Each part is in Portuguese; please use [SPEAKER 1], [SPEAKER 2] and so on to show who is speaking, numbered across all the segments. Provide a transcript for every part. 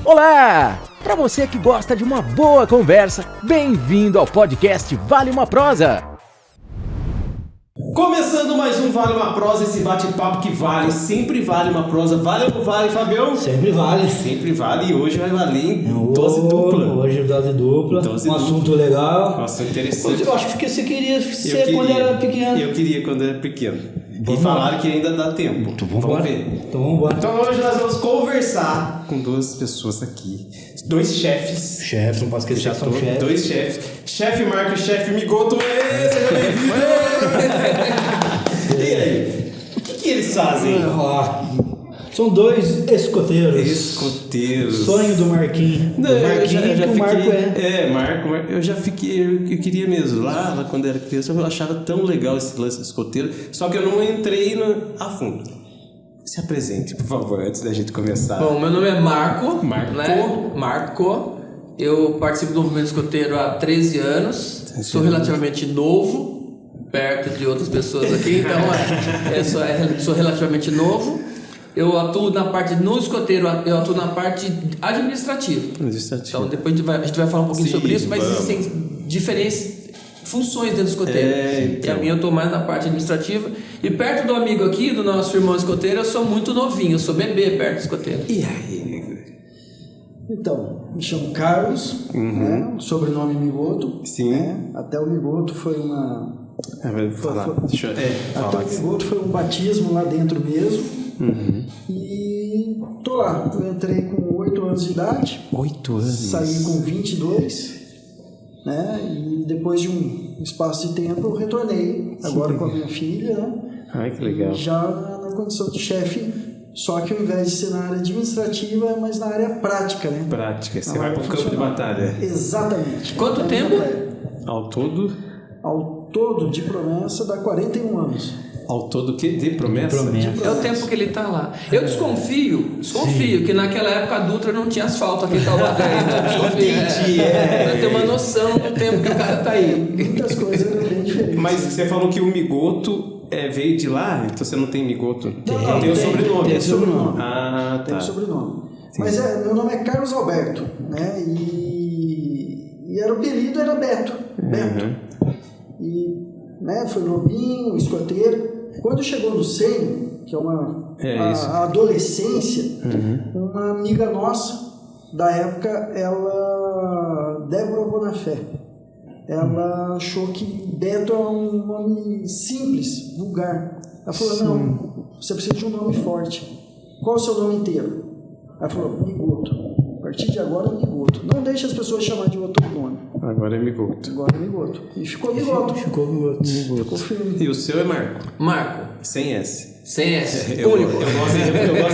[SPEAKER 1] Olá! Para você que gosta de uma boa conversa, bem-vindo ao podcast Vale uma Prosa.
[SPEAKER 2] Começando mais um Vale uma Prosa, esse bate-papo que vale, sempre vale uma prosa. Vale ou não vale, Fabião?
[SPEAKER 3] Sempre vale.
[SPEAKER 2] Sempre vale e hoje vai valer em dose dupla.
[SPEAKER 3] Hoje dose dupla, assunto legal.
[SPEAKER 2] Nossa, interessante.
[SPEAKER 3] Eu acho que você queria ser quando era pequeno.
[SPEAKER 2] Eu queria quando era pequeno. E falaram que ainda dá tempo.
[SPEAKER 3] Então
[SPEAKER 2] vamos ver.
[SPEAKER 3] Então vamos embora.
[SPEAKER 2] Então hoje nós vamos conversar com duas pessoas aqui. Dois chefes.
[SPEAKER 3] Chefe, não posso esquecer, são chefes.
[SPEAKER 2] Dois chefes. Chefe Marco e chefe Migoto. Seja bem-vindo! E aí? O que eles fazem?
[SPEAKER 3] São dois escoteiros.
[SPEAKER 2] Escoteiros.
[SPEAKER 3] Sonho do Marquinhos.
[SPEAKER 2] Não,
[SPEAKER 3] do Marquinhos
[SPEAKER 2] eu já
[SPEAKER 3] que o Marco é.
[SPEAKER 2] Marco, eu já fiquei, eu queria mesmo, lá quando era criança, eu achava tão legal esse lance de escoteiro, só que eu não entrei a fundo. Se apresente, por favor, antes da gente começar.
[SPEAKER 4] Bom, meu nome é Marco.
[SPEAKER 2] Marco.
[SPEAKER 4] Marco. Eu participo do movimento escoteiro há 13 anos. Sou relativamente novo, perto de outras pessoas aqui, então sou relativamente novo. Eu atuo na parte, no escoteiro, eu atuo na parte administrativa. Então depois a gente vai falar um pouquinho sobre isso, mas existem diferentes funções dentro do escoteiro.
[SPEAKER 2] Então.
[SPEAKER 4] E a minha eu estou mais na parte administrativa. E perto do amigo aqui, do nosso irmão escoteiro, eu sou muito novinho, eu sou bebê perto do escoteiro.
[SPEAKER 2] E aí?
[SPEAKER 3] Então, me chamo Carlos, né? Sobrenome Migoto.
[SPEAKER 2] Sim.
[SPEAKER 3] Né? Até o Migoto foi uma... Até o Migoto foi um batismo lá dentro mesmo. E tô lá, eu entrei com 8 anos de idade.
[SPEAKER 2] 8 anos?
[SPEAKER 3] Saí com 22, né? E depois de um espaço de tempo eu retornei, agora com a minha filha, né?
[SPEAKER 2] Ai, que legal.
[SPEAKER 3] Já na condição de chefe, só que ao invés de ser na área administrativa, é mais na área prática, né?
[SPEAKER 2] Prática, você vai pro campo de batalha.
[SPEAKER 3] Exatamente.
[SPEAKER 4] Quanto tempo?
[SPEAKER 2] Ao todo?
[SPEAKER 3] Ao todo de promessa dá 41 anos.
[SPEAKER 2] Ao todo que de promessa?
[SPEAKER 4] É o tempo que ele tá lá. Eu desconfio que naquela época a Dutra não tinha asfalto aqui em Taubaté ainda.
[SPEAKER 3] Entendi,
[SPEAKER 4] Pra ter uma noção do tempo que o cara tá aí.
[SPEAKER 3] Muitas coisas eram bem diferentes.
[SPEAKER 2] Mas você falou que o Migoto veio de lá, então você não tem Migoto?
[SPEAKER 3] Não,
[SPEAKER 2] tem o sobrenome.
[SPEAKER 3] Tem o sobrenome.
[SPEAKER 2] Ah,
[SPEAKER 3] tem
[SPEAKER 2] tá.
[SPEAKER 3] o sobrenome. Mas meu nome é Carlos Alberto, né? E era o apelido era Beto. E né, foi lobinho, escoteiro. Quando chegou no seio, que é a adolescência, uma amiga nossa da época, Débora Bonafé, ela achou que Beto é um nome simples, vulgar. Ela falou, não, você precisa de um nome forte. Qual é o seu nome inteiro? Ela falou, Migoto. A partir de agora, Migoto. Não deixe as pessoas chamar de outro nome.
[SPEAKER 2] Agora é Migoto.
[SPEAKER 3] E ficou Migoto. Ficou firme.
[SPEAKER 2] E o seu é Marco?
[SPEAKER 4] Marco.
[SPEAKER 2] Sem S.
[SPEAKER 4] Sem S.
[SPEAKER 2] Eu gosto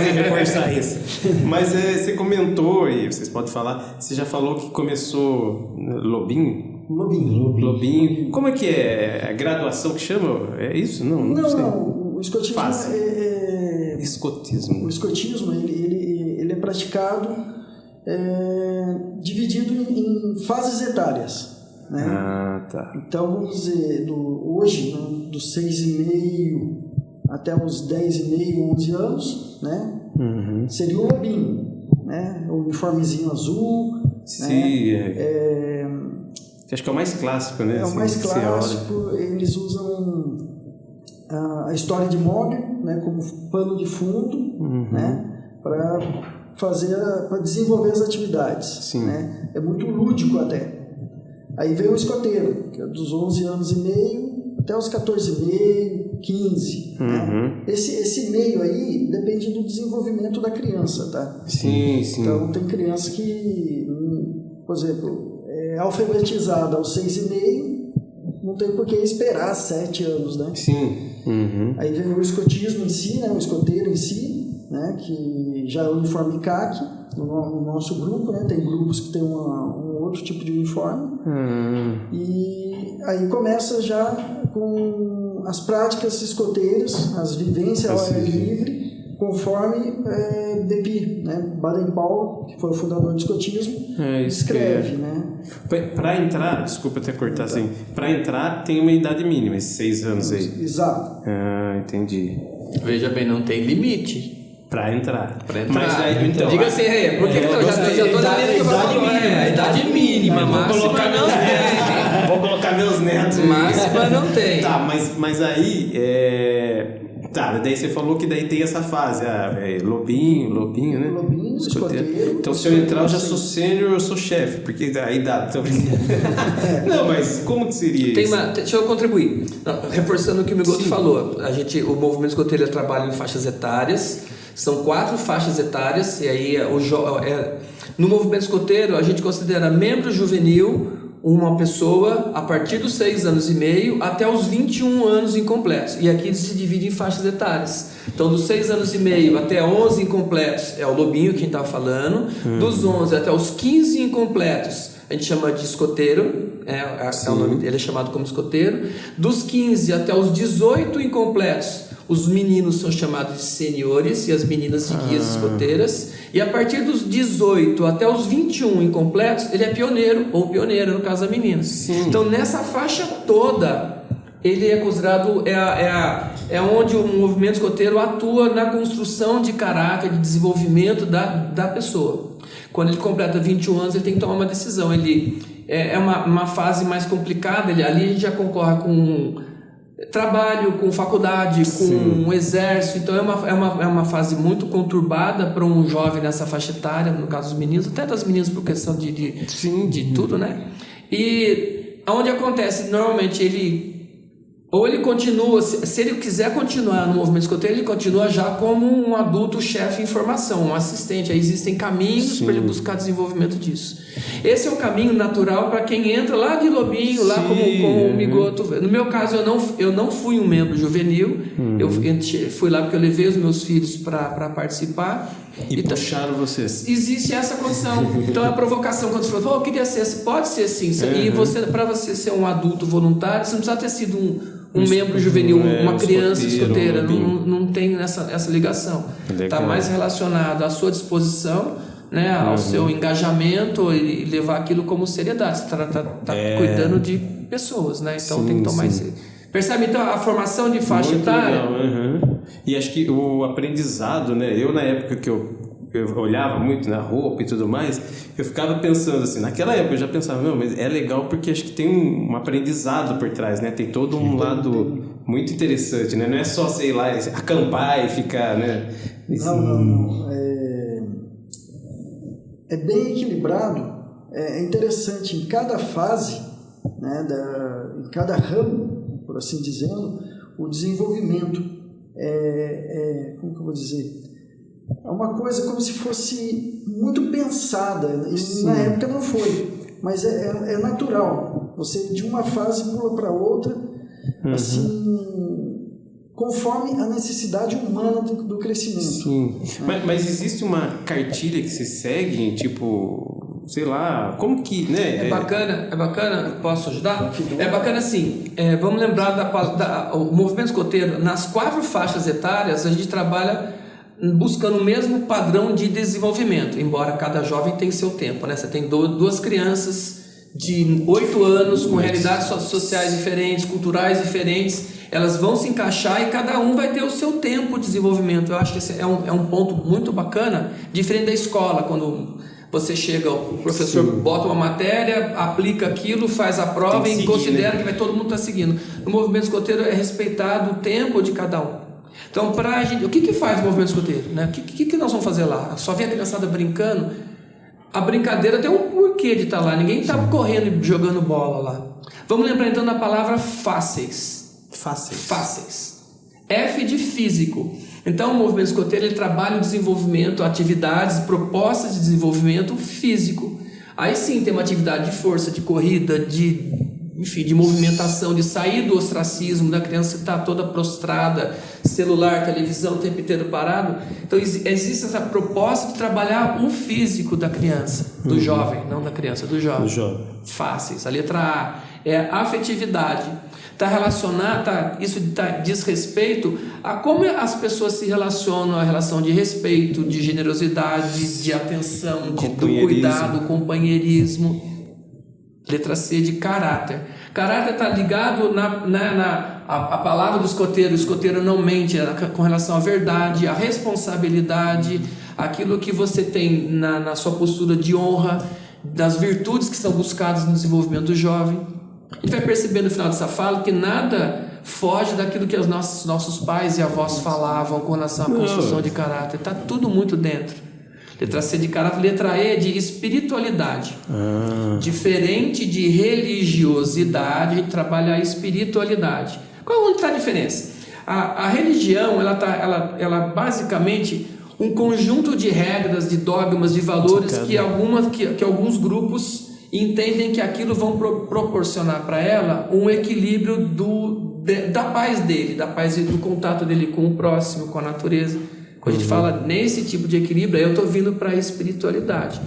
[SPEAKER 2] de reforçar isso. Mas você comentou, e vocês podem falar, você já falou que começou Lobinho? Lobinho. Como é que é? A graduação que chama? É isso? Não sei.
[SPEAKER 3] Não. O escotismo
[SPEAKER 2] Escotismo.
[SPEAKER 3] O escotismo, ele é praticado dividido em fases etárias. Né?
[SPEAKER 2] Ah, tá.
[SPEAKER 3] Então, vamos dizer, hoje, né, dos 6,5 até os 10,5, 11 anos, né? Seria o lobinho, né? O uniformezinho azul.
[SPEAKER 2] Sim,
[SPEAKER 3] né?
[SPEAKER 2] Acho que é o mais clássico, né?
[SPEAKER 3] É o mais clássico. Eles usam a história de Mogli, né, como pano de fundo, né? Para desenvolver as atividades. Sim. Né? É muito lúdico até. Aí veio o escoteiro, que é dos 11 anos e meio até os 14,5, 15. Né? Esse meio aí depende do desenvolvimento da criança, tá?
[SPEAKER 2] Sim.
[SPEAKER 3] Então tem criança que, por exemplo, é alfabetizada aos 6,5, não tem por que esperar 7 anos, né?
[SPEAKER 2] Sim.
[SPEAKER 3] Aí vem o escotismo em si, né? O escoteiro em si, né? Que já é o uniforme CAC no nosso grupo, né? Tem grupos que tem um outro tipo de uniforme. E aí começa já com as práticas escoteiras, as vivências ao ar livre, conforme Depi, né? Baden-Powell, que foi o fundador do escotismo, escreve, né?
[SPEAKER 2] Para entrar, desculpa até cortar assim, para entrar tem uma idade mínima, esses 6 anos aí.
[SPEAKER 3] Exato.
[SPEAKER 2] Ah, entendi.
[SPEAKER 4] Veja bem, não tem limite.
[SPEAKER 2] Pra entrar.
[SPEAKER 4] Mas aí, então, diga assim, por que eu já tô na linha que eu vou falar? A idade mínima, máxima não tem.
[SPEAKER 2] Vou colocar meus netos.
[SPEAKER 4] Máxima não tem.
[SPEAKER 2] Tá, mas aí, tá, daí você falou que daí tem essa fase, lobinho, né?
[SPEAKER 3] Lobinho, escoteiro.
[SPEAKER 2] Então se eu entrar eu já sou sênior, eu sou chefe, porque aí dá. Não, mas como que seria isso?
[SPEAKER 4] Deixa eu contribuir. Reforçando o que o Migoto falou, o movimento escoteiro trabalha em faixas etárias, são 4 faixas etárias, e aí no movimento escoteiro a gente considera membro juvenil uma pessoa a partir dos 6 anos e meio até os 21 anos incompletos. E aqui se divide em faixas etárias. Então, dos 6 anos e meio até 11 incompletos é o lobinho que a gente estava falando. Dos 11 até os 15 incompletos a gente chama de escoteiro. O nome, ele é chamado como escoteiro. Dos 15 até os 18 incompletos, os meninos são chamados de seniores e as meninas de guias escoteiras. E a partir dos 18 até os 21 incompletos, ele é pioneiro ou pioneira, no caso da menina. Sim. Então, nessa faixa toda, ele é considerado, é onde o movimento escoteiro atua na construção de caráter, de desenvolvimento da pessoa. Quando ele completa 21 anos, ele tem que tomar uma decisão. Ele é uma fase mais complicada, ali a gente já concorre com trabalho, com faculdade, com exército. Então é uma fase muito conturbada para um jovem nessa faixa etária, no caso dos meninos, até das meninas por questão de tudo, né? E onde acontece, normalmente ele continua, se ele quiser continuar no movimento escoteiro, ele continua já como um adulto chefe em formação, um assistente. Aí existem caminhos para ele buscar desenvolvimento disso. Esse é o caminho natural para quem entra lá de lobinho, lá como o Migoto. No meu caso, eu não fui um membro juvenil. Eu fui lá porque eu levei os meus filhos para participar.
[SPEAKER 2] E puxaram vocês.
[SPEAKER 4] Existe essa condição. Então a provocação, quando você falou, eu queria ser, pode ser sim. E para você ser um adulto voluntário, você não precisa ter sido um membro juvenil, uma criança escoteira. Não tem essa ligação. Está mais relacionado à sua disposição, né, ao seu engajamento e levar aquilo como seriedade. Você está cuidando de pessoas, né? Então tem que tomar isso. Percebe então a formação de faixa etária?
[SPEAKER 2] E acho que o aprendizado, né? Eu na época que eu olhava muito na roupa e tudo mais, eu ficava pensando assim, naquela época eu já pensava, não, mas é legal porque acho que tem um aprendizado por trás, né? Tem todo um lado muito interessante, né? Não é só, sei lá, acampar e ficar, né?
[SPEAKER 3] Não. É bem equilibrado. É interessante, em cada fase, né, em cada ramo, por assim dizendo, o desenvolvimento como que eu vou dizer? É uma coisa como se fosse muito pensada, e na época não foi, mas é natural. Você de uma fase pula para outra, assim, conforme a necessidade humana do crescimento.
[SPEAKER 2] Sim. Mas existe uma cartilha que se segue, tipo, sei lá, como que, né?
[SPEAKER 4] É bacana, posso ajudar? É bacana assim, vamos lembrar o movimento escoteiro, nas 4 faixas etárias, a gente trabalha buscando o mesmo padrão de desenvolvimento, embora cada jovem tenha seu tempo, né? Você tem 2 crianças de 8 anos com realidades sociais diferentes, culturais diferentes, elas vão se encaixar e cada um vai ter o seu tempo de desenvolvimento. Eu acho que esse é um ponto muito bacana, diferente da escola, quando você chega, o professor bota uma matéria, aplica aquilo, faz a prova e considera, né, que todo mundo está seguindo. No movimento escoteiro é respeitado o tempo de cada um. Então, pra gente, o que faz o movimento escoteiro? Né? O que nós vamos fazer lá? Só vê a criançada brincando? A brincadeira tem um porquê de estar lá. Ninguém está correndo e jogando bola lá. Vamos lembrar então da palavra fáceis. F de físico. Então, o movimento escoteiro ele trabalha o desenvolvimento, atividades, propostas de desenvolvimento físico. Aí sim tem uma atividade de força, de corrida, de movimentação, de sair do ostracismo, da criança estar toda prostrada, celular, televisão, o tempo inteiro parado. Então existe essa proposta de trabalhar o físico da criança, do jovem, não da criança, do jovem. Fáceis. A letra A é afetividade. Isso diz respeito a como as pessoas se relacionam, a relação de respeito, de generosidade, de atenção, do cuidado, companheirismo. Letra C de caráter. Caráter está ligado a palavra do escoteiro, o escoteiro não mente com relação à verdade, à responsabilidade, aquilo que você tem na sua postura de honra, das virtudes que são buscadas no desenvolvimento do jovem. A gente vai perceber no final dessa fala que nada foge daquilo que os nossos pais e avós falavam com relação à construção de caráter. Está tudo muito dentro. Letra C de caráter, letra E de espiritualidade. Diferente de religiosidade, a gente trabalha a espiritualidade. Qual está a diferença? A religião, ela basicamente um conjunto de regras, de dogmas, de valores que alguns grupos entendem que aquilo vão proporcionar para ela um equilíbrio da paz dele, da paz do contato dele com o próximo, com a natureza. Quando a gente fala nesse tipo de equilíbrio, aí eu estou vindo para a espiritualidade.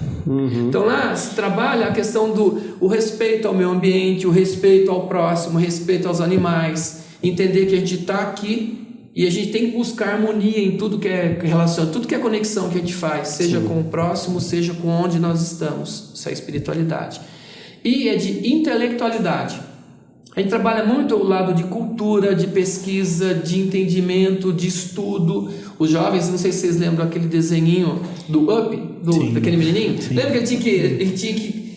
[SPEAKER 4] Então lá se trabalha a questão do respeito ao meio ambiente, o respeito ao próximo, o respeito aos animais, entender que a gente está aqui e a gente tem que buscar harmonia em tudo que é relação, tudo que é conexão que a gente faz, seja com o próximo, seja com onde nós estamos. Isso é espiritualidade. E é de intelectualidade. A gente trabalha muito o lado de cultura, de pesquisa, de entendimento, de estudo. Os jovens, não sei se vocês lembram aquele desenhinho do Up, daquele menininho? Sim. Lembra que ele tinha que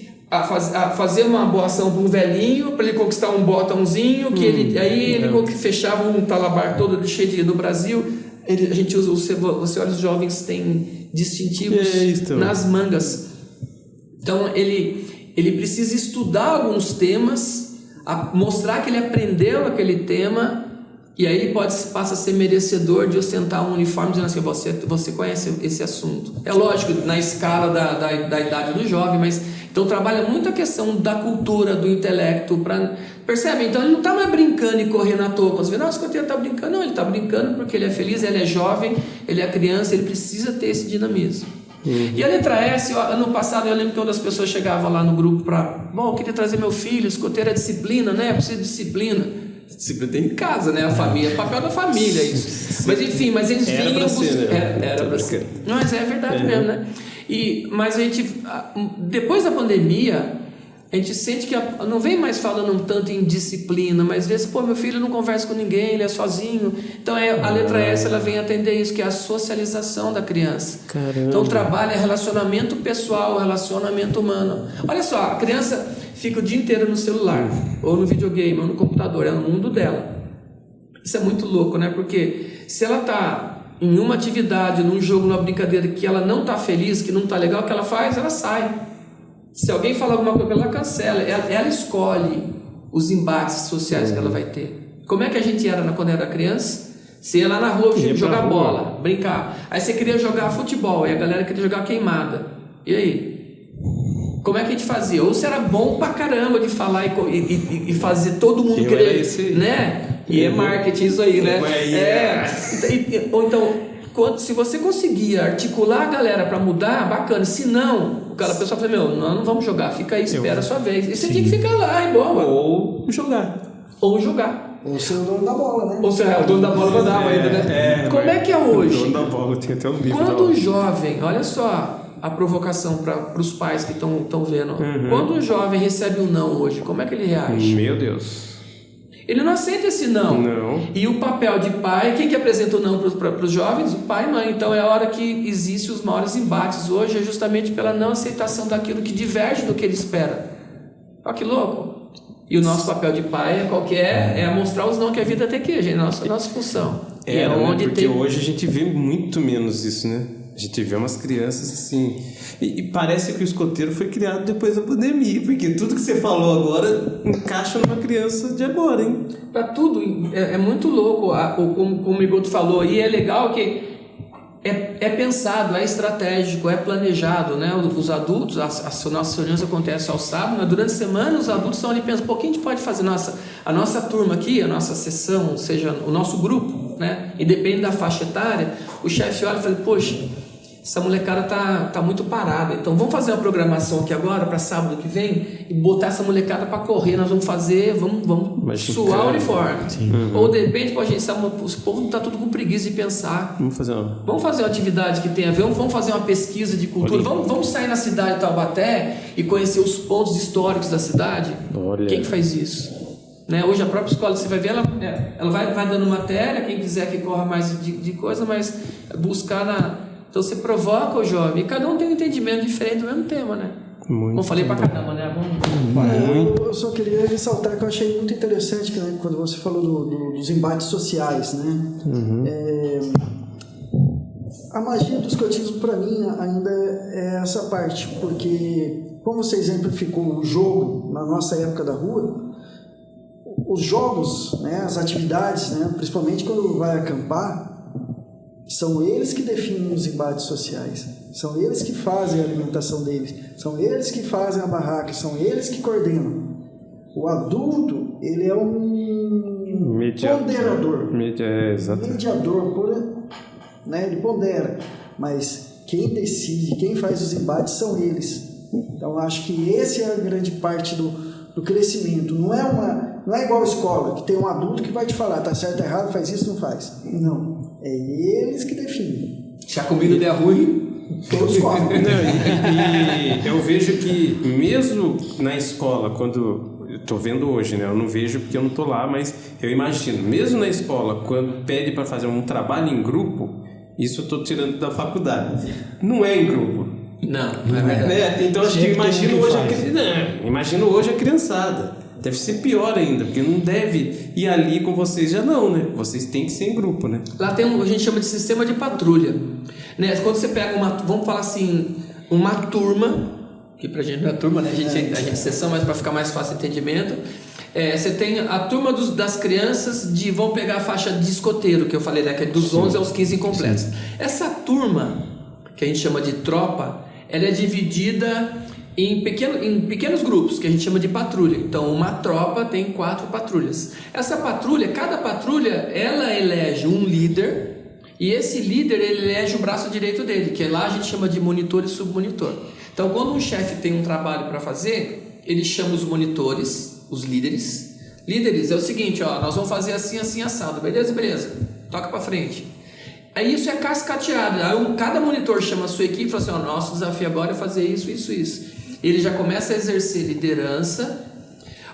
[SPEAKER 4] fazer uma boa ação para um velhinho, para ele conquistar um botãozinho, aí ele fechava um talabar todo cheio de... No Brasil, a gente usa, você olha, os jovens têm distintivos nas mangas. Então, ele precisa estudar alguns temas, mostrar que ele aprendeu aquele tema, e aí ele passa a ser merecedor de ostentar um uniforme dizendo assim, você conhece esse assunto. É lógico, na escala da idade do jovem, mas então trabalha muito a questão da cultura, do intelecto, percebe? Então ele não está mais brincando e correndo à toa. Você vê, não, o escoteiro está brincando. Não, ele está brincando porque ele é feliz, ele é jovem, ele é criança, ele precisa ter esse dinamismo. E a letra S, ano passado eu lembro que uma das pessoas chegava lá no grupo eu queria trazer meu filho, escoteiro é disciplina, né? Precisa de disciplina. Disciplina tem em casa, né? A família, papel da família, isso. Mas enfim, eles vinham buscar. Era pra ser. Mas é verdade mesmo, né? Mas a gente, depois da pandemia, a gente sente que não vem mais falando tanto em disciplina, mas às vezes, meu filho não conversa com ninguém, ele é sozinho. Então a letra S, ela vem atender isso, que é a socialização da criança. Caramba. Então trabalha relacionamento pessoal, relacionamento humano. Olha só, a criança fica o dia inteiro no celular, ou no videogame, ou no computador, é no mundo dela. Isso é muito louco, né? Porque se ela está em uma atividade, num jogo, numa brincadeira, que ela não está feliz, que não está legal, o que ela faz? Ela sai. Se alguém falar alguma coisa, ela cancela. Ela escolhe os embates sociais que ela vai ter. Como é que a gente era quando era criança? Você ia lá na rua jogar bola, brincar. Aí você queria jogar futebol, e a galera queria jogar queimada. E aí? Como é que a gente fazia? Ou você era bom pra caramba de falar e fazer todo mundo querer, né? E é marketing isso aí, né? Ou então... Se você conseguir articular a galera para mudar, bacana. Se não, a pessoa fala, não vamos jogar, fica aí, espera a sua vez. E você tinha que ficar lá, e boa.
[SPEAKER 2] Ou jogar.
[SPEAKER 3] Ou ser o dono da bola, né?
[SPEAKER 4] Ou ser o dono da bola mandava ainda, né? Como é que é hoje?
[SPEAKER 2] O dono da bola, tinha até um livro.
[SPEAKER 4] Quando um jovem, olha só a provocação para os pais que estão vendo. Quando um jovem recebe um não hoje, como é que ele reage?
[SPEAKER 2] Meu Deus.
[SPEAKER 4] Ele não aceita esse não. E o papel de pai, quem que apresenta o não para os jovens? O pai e mãe. Então é a hora que existem os maiores embates hoje, é justamente pela não aceitação daquilo que diverge do que ele espera. Olha que louco. E o nosso papel de pai é mostrar os não que a vida tem que, gente. Nossa função.
[SPEAKER 2] Porque hoje a gente vê muito menos isso, né? A gente vê umas crianças assim... E parece que o escoteiro foi criado depois da pandemia, porque tudo que você falou agora encaixa numa criança de agora, hein?
[SPEAKER 4] Para tudo, é muito louco, como o Migoto falou, e é legal que é pensado, é estratégico, é planejado, né? Os adultos, a nossa reunião acontece ao sábado, mas durante a semana os adultos estão ali pensando, o que a gente pode fazer? A nossa turma aqui, a nossa sessão, seja o nosso grupo, né? Independente da faixa etária, o chefe olha e fala, poxa, essa molecada tá muito parada, então vamos fazer uma programação aqui agora para sábado que vem e botar essa molecada para correr, nós vamos suar o uniforme. Ou de repente, os povos não tá tudo com preguiça de pensar, vamos fazer uma atividade que tenha a ver, vamos fazer uma pesquisa de cultura, vamos sair na cidade de Taubaté e conhecer os pontos históricos da cidade. Quem que faz isso? Né? Hoje a própria escola, você vai ver, ela vai dando matéria, quem quiser que corra mais de coisa, mas buscar Então você provoca o jovem, e cada um tem um entendimento diferente do mesmo tema, né? Como falei pra caramba, né?
[SPEAKER 3] Eu só queria ressaltar que eu achei muito interessante, né, quando você falou dos embates sociais, né? A magia do escotismo para mim ainda é essa parte, porque como você exemplificou o jogo na nossa época da rua, os jogos, né, as atividades, né, principalmente quando vai acampar, são eles que definem os embates sociais, são eles que fazem a alimentação deles, são eles que fazem a barraca, são eles que coordenam. O adulto, ele é um ponderador, mediador, né? Ele pondera, mas quem decide, quem faz os embates são eles. Então acho que esse é a grande parte do crescimento. Não é igual a escola, que tem um adulto que vai te falar, tá certo, errado, faz isso, não faz. Não, é eles que definem.
[SPEAKER 4] Se a comida der ruim,
[SPEAKER 3] todos comem.
[SPEAKER 2] E eu vejo que mesmo na escola, quando eu tô vendo hoje, né? Eu não vejo porque eu não tô lá, mas eu imagino, mesmo na escola, quando pede para fazer um trabalho em grupo, isso eu tô tirando da faculdade. Não é em grupo.
[SPEAKER 4] Não é verdade.
[SPEAKER 2] Né? Então acho que imagino hoje a criançada. Deve ser pior ainda, porque não deve ir ali com vocês já não, né? Vocês têm que ser em grupo, né?
[SPEAKER 4] Lá tem a gente chama de sistema de patrulha. Né? Quando você pega vamos falar assim, uma turma, que pra gente não é turma, né? A gente sessão, mas para ficar mais fácil o entendimento. Você tem a turma das crianças vão pegar a faixa de escoteiro, que eu falei, né? Que é dos 11 aos 15 incompletos. Sim. Essa turma, que a gente chama de tropa, ela é dividida em pequenos grupos, que a gente chama de patrulha. Então, uma tropa tem 4 patrulhas. Essa patrulha, cada patrulha, ela elege um líder, e esse líder, ele elege o braço direito dele, que lá a gente chama de monitor e submonitor. Então, quando um chefe tem um trabalho para fazer, ele chama os monitores, os líderes. Líderes é o seguinte, nós vamos fazer assim, assim, assado. Beleza, toca para frente. Aí isso é cascateado. Aí cada monitor chama a sua equipe e fala assim, nosso desafio agora é fazer isso. Ele já começa a exercer liderança.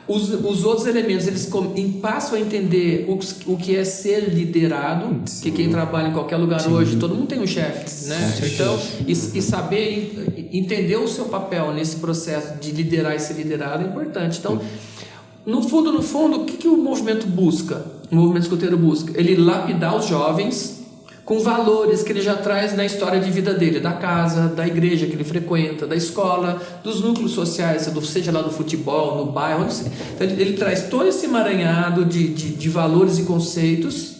[SPEAKER 4] Os outros elementos, eles passam a entender o que é ser liderado. Sim. Que quem trabalha em qualquer lugar Sim. hoje, todo mundo tem um chefe, né? Então, e saber entender o seu papel nesse processo de liderar e ser liderado é importante. Então, no fundo, o que o movimento busca? O movimento escoteiro busca? Ele lapidar os jovens com valores que ele já traz na história de vida dele, da casa, da igreja que ele frequenta, da escola, dos núcleos sociais, seja lá do futebol, no bairro. Então ele traz todo esse emaranhado de valores e conceitos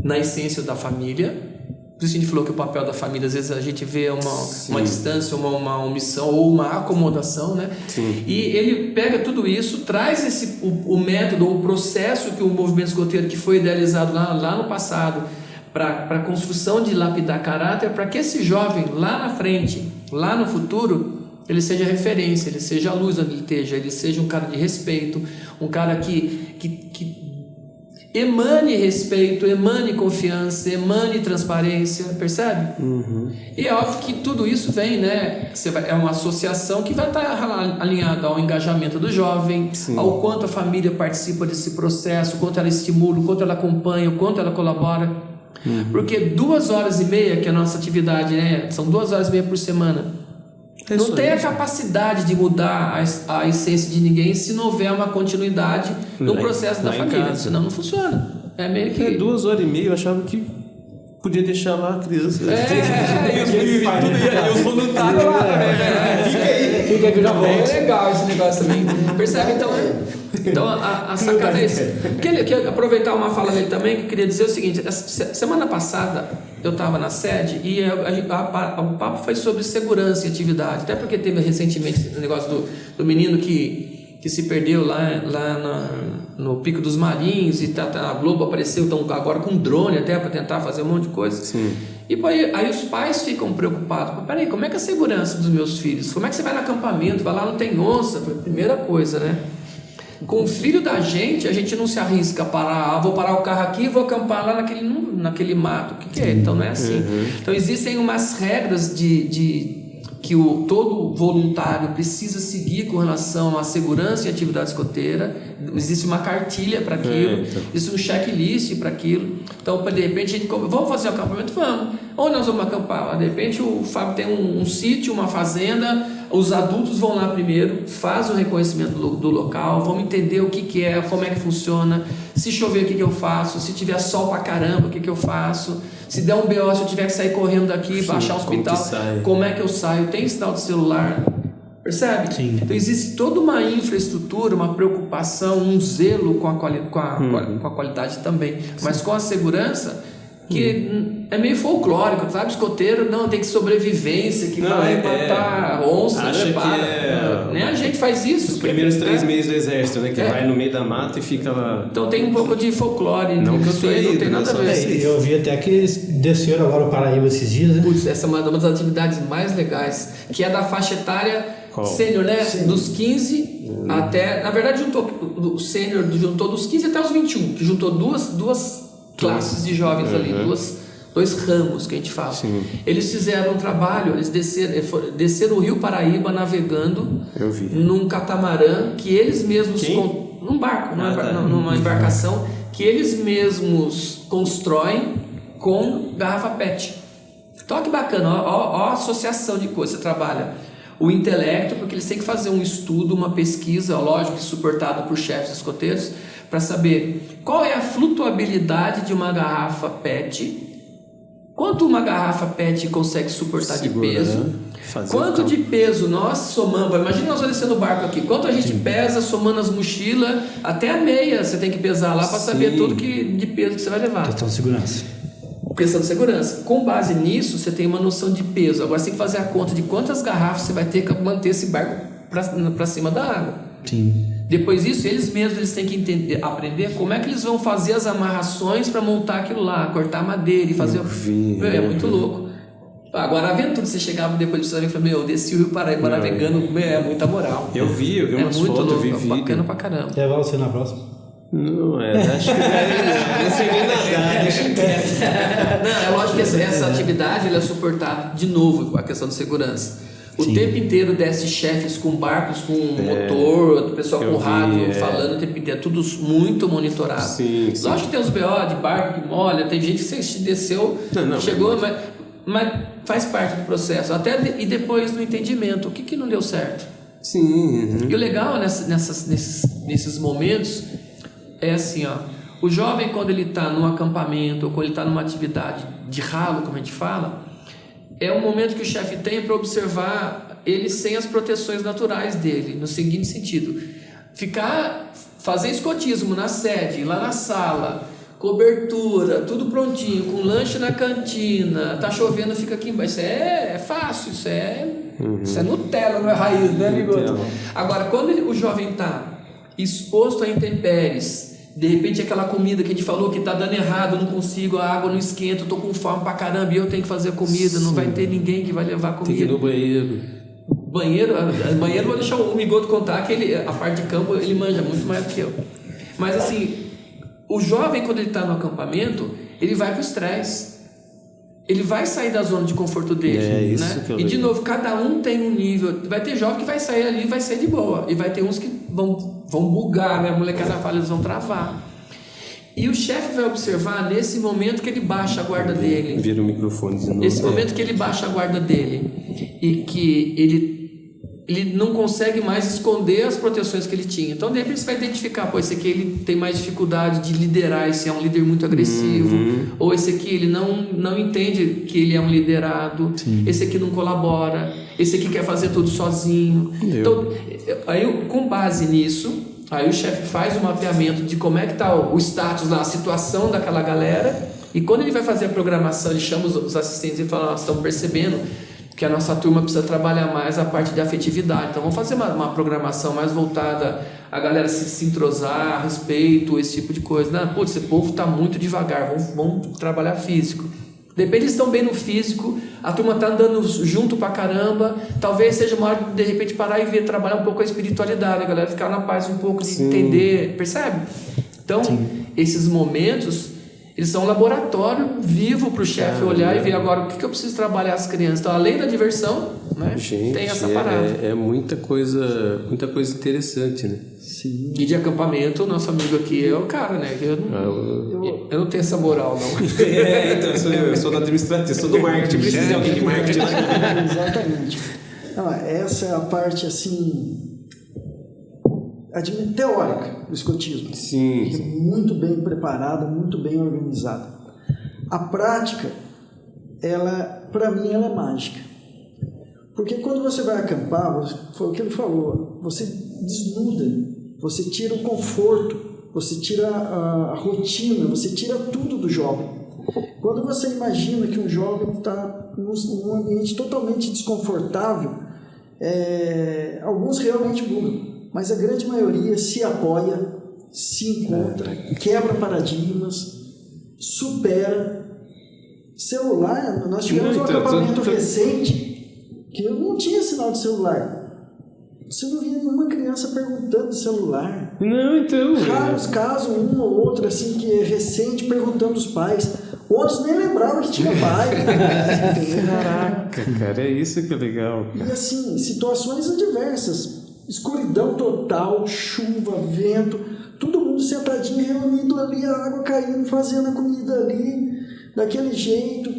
[SPEAKER 4] na essência da família. Por isso a gente falou que o papel da família, às vezes a gente vê uma distância, uma omissão ou uma acomodação, né? Sim. E ele pega tudo isso, traz o método, o processo que o movimento escoteiro, que foi idealizado lá no passado, para a construção de lapidar caráter, para que esse jovem lá na frente, lá no futuro, ele seja referência, ele seja a luz onde ele esteja, ele seja um cara de respeito, um cara que emane respeito, emane confiança, emane transparência, percebe? Uhum. E é óbvio que tudo isso vem, né? É uma associação que vai estar alinhada ao engajamento do jovem, Sim. ao quanto a família participa desse processo, o quanto ela estimula, o quanto ela acompanha, o quanto ela colabora. Uhum. Porque 2h30, que é a nossa atividade, né? São 2h30 por semana. Não tem a capacidade de mudar a essência de ninguém se não houver uma continuidade no processo da família. Senão não funciona. É meio que...
[SPEAKER 2] 2h30, eu achava que podia deixar lá a criança.
[SPEAKER 4] E os voluntários lá também. Fica aí que eu já volto. É legal esse negócio também. Percebe? Então a sacada é isso. Queria aproveitar uma fala dele também, que eu queria dizer o seguinte: semana passada eu estava na sede e o papo foi sobre segurança e atividade, até porque teve recentemente o negócio do menino que se perdeu lá no Pico dos Marinhos, e a Globo apareceu agora com drone até para tentar fazer um monte de coisa. Sim. E aí os pais ficam preocupados. Peraí, como é que é a segurança dos meus filhos? Como é que você vai no acampamento? Vai lá, não tem onça? Foi a primeira coisa, né? Com o filho da gente, a gente não se arrisca a parar. Vou parar o carro aqui e vou acampar lá naquele mato. O que é? Então não é assim. Uhum. Então existem umas regras que todo voluntário precisa seguir com relação à segurança e atividade escoteira. Existe uma cartilha para aquilo, existe um checklist para aquilo. Então, de repente, a gente vamos fazer um acampamento? Vamos. Onde nós vamos acampar? De repente, o Fábio tem um sítio, uma fazenda, os adultos vão lá primeiro, fazem o reconhecimento do local, vamos entender o que é, como é que funciona, se chover, o que eu faço, se tiver sol pra caramba, o que eu faço, se der um BO, se eu tiver que sair correndo daqui para achar o hospital, como é que eu saio? Tem sinal de celular, percebe?
[SPEAKER 5] Sim.
[SPEAKER 4] Então existe toda uma infraestrutura, uma preocupação, um zelo com a qualidade também, mas com a segurança, que é meio folclórico, sabe? Escoteiro, não, tem que sobrevivência, que vai matar onça,
[SPEAKER 2] acha
[SPEAKER 4] que nem a gente faz isso.
[SPEAKER 2] Os primeiros 3 meses do exército, né? Que vai no meio da mata e fica lá.
[SPEAKER 4] Então tem um pouco de folclore,
[SPEAKER 2] não
[SPEAKER 4] tem nada a ver.
[SPEAKER 5] Eu vi até que eles desceram agora o Paraíba esses dias, né?
[SPEAKER 4] Putz, essa é uma das atividades mais legais, que é da faixa etária sênior, né? Sim. Dos 15 até... Na verdade, o sênior juntou dos 15 até os 21, que juntou duas classes de jovens ali, dois ramos que a gente fala. Sim. Eles fizeram um trabalho, eles desceram o Rio Paraíba navegando num catamarã que eles mesmos... Num barco, numa embarcação que eles mesmos constroem com garrafa PET. Então, que bacana, ó a associação de coisas. Você trabalha o intelecto, porque eles têm que fazer um estudo, uma pesquisa, lógico, suportada por chefes escoteiros, para saber qual é a flutuabilidade de uma garrafa PET, quanto uma garrafa PET consegue suportar de peso, quanto de peso nós somamos. Imagina nós descendo o barco aqui, quanto a gente pesa somando as mochilas, até a meia você tem que pesar lá para saber tudo de peso que você vai levar.
[SPEAKER 5] Questão de segurança.
[SPEAKER 4] Questão de segurança. Com base nisso, você tem uma noção de peso. Agora você tem que fazer a conta de quantas garrafas você vai ter que manter esse barco para cima da água.
[SPEAKER 5] Sim.
[SPEAKER 4] Depois disso, eles têm que aprender como é que eles vão fazer as amarrações para montar aquilo lá, cortar madeira e fazer... É muito louco. Agora, a aventura, você chegava depois de você falar, eu desci o Rio Paraíba navegando, é muita moral.
[SPEAKER 2] Eu vi umas fotos, eu vi vídeo.
[SPEAKER 4] Bacana pra caramba.
[SPEAKER 5] Levar você na próxima.
[SPEAKER 2] Não, acho que não sei nem nadar, deixa quieto.
[SPEAKER 4] Não, é lógico que essa atividade ela é suportada, de novo, com a questão de segurança. O tempo inteiro desce chefes com barcos, com motor, o pessoal com rádio falando o tempo inteiro, tudo muito monitorado.
[SPEAKER 2] Sim.
[SPEAKER 4] Lógico que tem os BO de barco que molha, tem gente que desceu, chegou, mas faz parte do processo. E depois no entendimento, o que não deu certo?
[SPEAKER 2] Sim.
[SPEAKER 4] E o legal nesses momentos é assim, ó, o jovem quando ele está num acampamento ou quando ele está numa atividade de ralo, como a gente fala, é um momento que o chefe tem para observar ele sem as proteções naturais dele, no seguinte sentido: fazer escotismo na sede, lá na sala, cobertura, tudo prontinho, com lanche na cantina, tá chovendo, fica aqui embaixo. Isso é fácil, isso é Nutella, não é raiz, né, amigo? Agora, quando o jovem está exposto a intempéries, de repente aquela comida que a gente falou que tá dando errado, eu não consigo, a água não esquenta, eu tô com fome pra caramba e eu tenho que fazer a comida, não vai ter ninguém que vai levar a comida.
[SPEAKER 2] Tem que ir no banheiro.
[SPEAKER 4] Banheiro, vou deixar o Migoto contar que a parte de campo ele manja muito mais do que eu. Mas assim, o jovem quando ele tá no acampamento, ele vai pro estresse. Ele vai sair da zona de conforto dele, né? E de novo, cada um tem um nível. Vai ter jovem que vai sair ali e vai sair de boa. E vai ter uns que vão bugar, né? A molecada fala, eles vão travar. E o chefe vai observar nesse momento que ele baixa a guarda dele.
[SPEAKER 2] Vira o microfone de novo.
[SPEAKER 4] Nesse momento que ele baixa a guarda dele e que ele não consegue mais esconder as proteções que ele tinha. Então, de repente, você vai identificar, esse aqui ele tem mais dificuldade de liderar, esse é um líder muito agressivo, ou esse aqui ele não entende que ele é um liderado, esse aqui não colabora, esse aqui quer fazer tudo sozinho. Então, aí, com base nisso, aí o chefe faz o mapeamento de como é que está o status, a situação daquela galera, e quando ele vai fazer a programação, ele chama os assistentes e fala, nós estamos percebendo que a nossa turma precisa trabalhar mais a parte de afetividade. Então, vamos fazer uma programação mais voltada a galera se entrosar, respeito, esse tipo de coisa. Não, putz, esse povo está muito devagar, vamos trabalhar físico. De repente eles estão bem no físico, a turma está andando junto pra caramba, talvez seja uma hora de repente parar e trabalhar um pouco a espiritualidade, a galera ficar na paz um pouco, de entender, percebe? Então, esses momentos, Eles são um laboratório vivo para o chefe olhar e ver agora o que eu preciso trabalhar as crianças. Então, além da diversão, né,
[SPEAKER 2] Gente,
[SPEAKER 4] tem essa parada.
[SPEAKER 2] É muita coisa interessante, né?
[SPEAKER 3] Sim.
[SPEAKER 4] E de acampamento, o nosso amigo aqui é o cara, né? Eu não tenho essa moral, não.
[SPEAKER 2] Então, eu sou do administrativo, sou do marketing, preciso de alguém de marketing.
[SPEAKER 3] Exatamente. Não, essa é a parte, assim, teórica do escotismo.
[SPEAKER 2] Sim.
[SPEAKER 3] Que é muito bem preparada, muito bem organizada. A prática, para mim, ela é mágica. Porque quando você vai acampar, foi o que ele falou, você desnuda, você tira o conforto, você tira a rotina, você tira tudo do jovem. Quando você imagina que um jovem está num ambiente totalmente desconfortável, alguns realmente mudam, mas a grande maioria se apoia, se encontra, quebra paradigmas, supera. Celular, nós tivemos um acampamento recente que eu não tinha sinal de celular. Você não via nenhuma criança perguntando celular.
[SPEAKER 2] Não, então.
[SPEAKER 3] Raros casos, um ou outro assim que é recente perguntando os pais. Outros nem lembravam que tinha pai.
[SPEAKER 2] Caraca, cara, é isso que é legal.
[SPEAKER 3] E assim, situações adversas. Escuridão total, chuva, vento, todo mundo sentadinho, reunido ali, a água caindo, fazendo a comida ali, daquele jeito.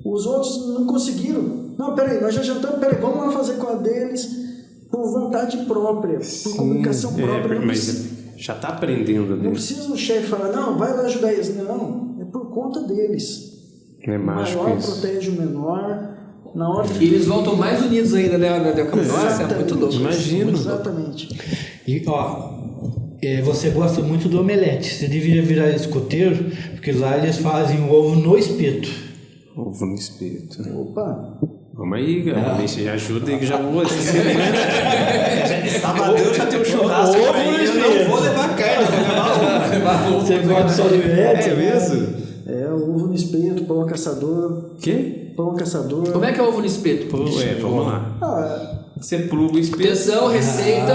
[SPEAKER 3] Os outros não conseguiram. Não, peraí, nós já jantamos, peraí, vamos lá fazer com a deles. Por vontade própria, por comunicação própria.
[SPEAKER 2] Mas já está aprendendo.
[SPEAKER 3] Não precisa o chefe falar, não, vai lá ajudar eles. Não, é por conta deles.
[SPEAKER 2] É mágico.
[SPEAKER 3] O maior
[SPEAKER 2] isso.
[SPEAKER 3] protege o menor. Na hora
[SPEAKER 4] E eles voltam mais unidos ainda, né? Nossa, é muito louco.
[SPEAKER 2] Imagino.
[SPEAKER 3] Exatamente.
[SPEAKER 5] E, você gosta muito do omelete. Você deveria virar escoteiro, porque lá eles fazem o ovo no espeto.
[SPEAKER 2] Ovo no espeto.
[SPEAKER 3] Opa!
[SPEAKER 2] Vamos aí, galera. Me ajuda aí que já vou. Sabadão já tem um churrasco aí. Eu não vou levar carne, vou levar ovo.
[SPEAKER 5] Você gosta do omelete?
[SPEAKER 2] É mesmo?
[SPEAKER 3] Ovo no espeto, pão caçador.
[SPEAKER 2] Quê?
[SPEAKER 3] Pão caçador.
[SPEAKER 4] Como é que é o ovo no espeto?
[SPEAKER 2] Vamos lá. Você pluga o espeto.
[SPEAKER 4] Atenção, receita,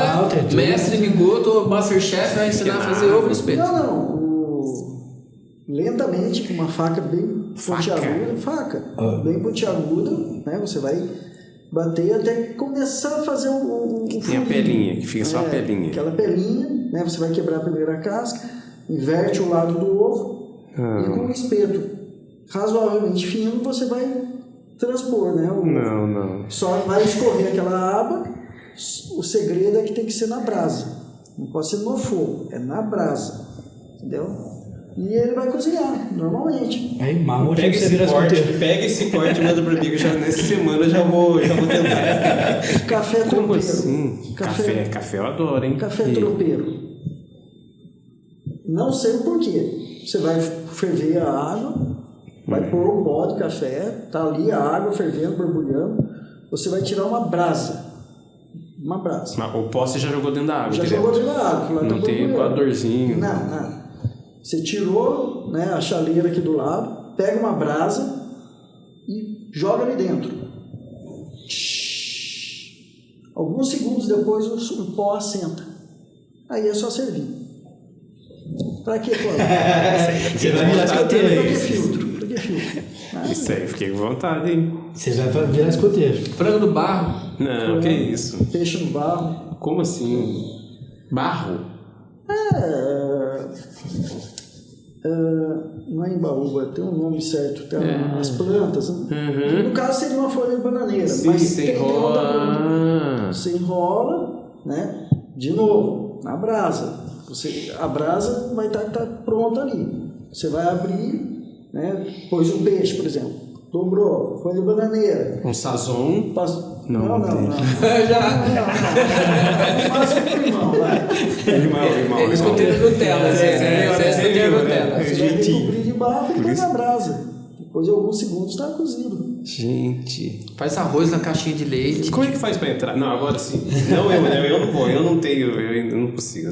[SPEAKER 4] mestre Migoto, Masterchef vai ensinar a fazer ovo no espeto.
[SPEAKER 3] Não. Lentamente, com uma faca bem pontiaguda, bem pontiaguda, né? Você vai bater até começar a fazer o
[SPEAKER 2] tem a pelinha, que fica só a pelinha.
[SPEAKER 3] Aquela pelinha, né? Você vai quebrar a primeira casca, inverte o lado do ovo e com um espeto razoavelmente fino você vai transpor, né?
[SPEAKER 2] Não.
[SPEAKER 3] Só vai escorrer aquela aba. O segredo é que tem que ser na brasa. Não pode ser no fogo, é na brasa. Entendeu? E ele vai cozinhar, normalmente.
[SPEAKER 5] Aí, Marmo,
[SPEAKER 2] pega esse corte e manda pra mim, que nessa semana eu já vou tentar.
[SPEAKER 3] Café
[SPEAKER 2] Como
[SPEAKER 3] tropeiro.
[SPEAKER 2] assim? Café eu adoro, hein?
[SPEAKER 3] Café tropeiro. Não sei o porquê. Você vai ferver a água, vai pôr um pó de café, tá ali a água fervendo, borbulhando. Você vai tirar uma brasa. Mas
[SPEAKER 2] o pó você já jogou dentro da água?
[SPEAKER 3] Jogou dentro da água.
[SPEAKER 2] Não tem coadorzinho?
[SPEAKER 3] Não. Você tirou, né, a chaleira aqui do lado, pega uma brasa e joga ali dentro. Alguns segundos depois o pó assenta. Aí é só servir. Pra que pó?
[SPEAKER 5] Você vai virar escoteiro.
[SPEAKER 3] Pra que filtro?
[SPEAKER 2] Isso aí, fiquei com vontade, hein?
[SPEAKER 5] Você vai virar escoteiro.
[SPEAKER 4] Frango no barro.
[SPEAKER 2] Não, que isso?
[SPEAKER 3] Peixe no barro.
[SPEAKER 2] Como assim? Barro?
[SPEAKER 3] Não é embaúba, tem um nome certo, tem as plantas. No caso seria uma folha de bananeira.
[SPEAKER 2] Sim,
[SPEAKER 3] mas
[SPEAKER 2] você enrola.
[SPEAKER 3] Você enrola, né? De novo, na brasa. A brasa vai estar pronta ali. Você vai abrir, né? Pôs um peixe, por exemplo. Dobrou, folha de bananeira.
[SPEAKER 2] Um sazon.
[SPEAKER 3] Não.
[SPEAKER 4] Já.
[SPEAKER 3] Faz com o limão, vai.
[SPEAKER 2] Limão.
[SPEAKER 4] Escoteiro Nutella. Você escoteiro Nutella.
[SPEAKER 3] Você vai recobrir de barro e põe na brasa. Depois de alguns segundos está cozido.
[SPEAKER 2] Gente.
[SPEAKER 4] Faz arroz na caixinha de leite.
[SPEAKER 2] Como é que faz pra entrar? Não, agora sim. Não, eu não vou, eu não tenho, eu não consigo.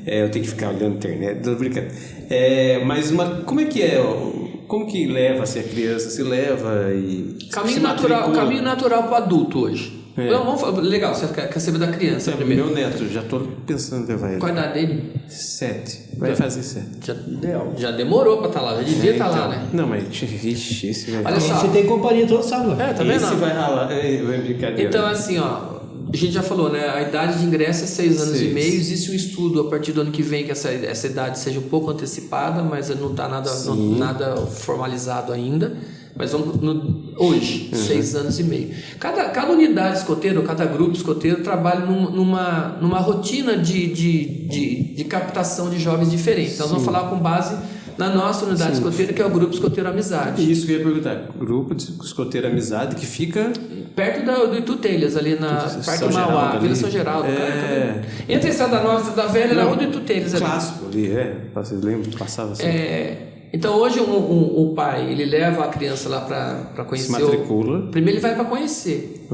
[SPEAKER 2] Eu tenho que ficar olhando a internet, tô brincando. Mas como é que é? Como que leva-se a criança? Se leva e...
[SPEAKER 4] Caminho natural para o adulto hoje. Legal, você quer saber da criança primeiro.
[SPEAKER 2] Meu neto, já tô pensando em levar ele.
[SPEAKER 4] Qual a idade dele?
[SPEAKER 2] 7. Vai fazer 7.
[SPEAKER 4] Já demorou pra estar lá, já devia estar lá, né?
[SPEAKER 2] Não, mas vixe, esse vai...
[SPEAKER 4] Olha só.
[SPEAKER 5] Você tem companhia toda sábado.
[SPEAKER 4] Tá vendo?
[SPEAKER 2] Esse vai ralar. Vai brincadeira.
[SPEAKER 4] Então, assim, ó, a gente já falou, né? A idade de ingresso é 6 anos e meio. Existe um estudo a partir do ano que vem que essa idade seja um pouco antecipada, mas não está nada formalizado ainda. Mas vamos hoje, 6 anos e meio. Cada unidade escoteira, ou cada grupo escoteiro trabalha numa rotina de captação de jovens diferentes. Então, nós vamos falar com base na nossa unidade escoteira, que é o Grupo Escoteiro Amizade.
[SPEAKER 2] Isso que eu ia perguntar. Grupo de Escoteiro Amizade que fica...
[SPEAKER 4] Perto do Itu Telhas, ali na Parque Mauá, Vila São Geraldo. Entre a Estrada Nova e a Estrada Velha, na Rua do Itu Telhas.
[SPEAKER 2] Clássico ali, vocês lembram? Passava assim.
[SPEAKER 4] Então hoje o pai, ele leva a criança lá para conhecer.
[SPEAKER 2] Se matricula.
[SPEAKER 4] Primeiro ele vai para conhecer.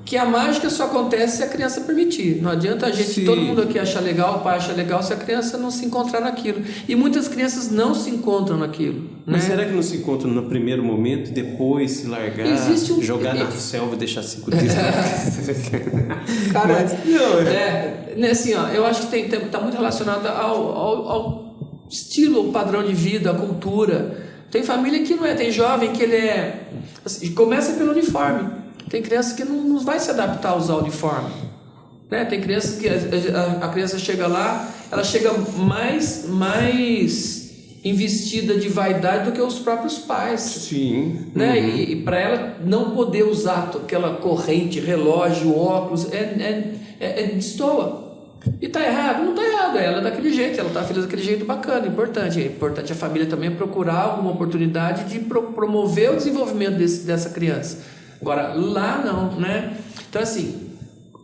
[SPEAKER 4] Que a mágica só acontece se a criança permitir. Não adianta a gente, todo mundo aqui achar legal, o pai achar legal, se a criança não se encontrar naquilo. E muitas crianças não se encontram naquilo.
[SPEAKER 2] Mas
[SPEAKER 4] né?
[SPEAKER 2] será que não se encontram no primeiro momento e depois se largar, jogar na selva e deixar 5 dias?
[SPEAKER 4] Cara, assim, ó, eu acho que tá muito relacionado ao estilo, o padrão de vida, a cultura. Tem família que não é, tem jovem que ele é... Assim, começa pelo uniforme. Tem criança que não vai se adaptar a usar o uniforme. Né? Tem criança que a criança chega lá, ela chega mais investida de vaidade do que os próprios pais.
[SPEAKER 2] Sim.
[SPEAKER 4] Né? E para ela não poder usar aquela corrente, relógio, óculos, destoa. E tá errado? Não tá errado, ela é daquele jeito, ela tá feliz daquele jeito bacana, importante. É importante a família também procurar alguma oportunidade de promover o desenvolvimento dessa criança. Agora, lá não, né? Então assim,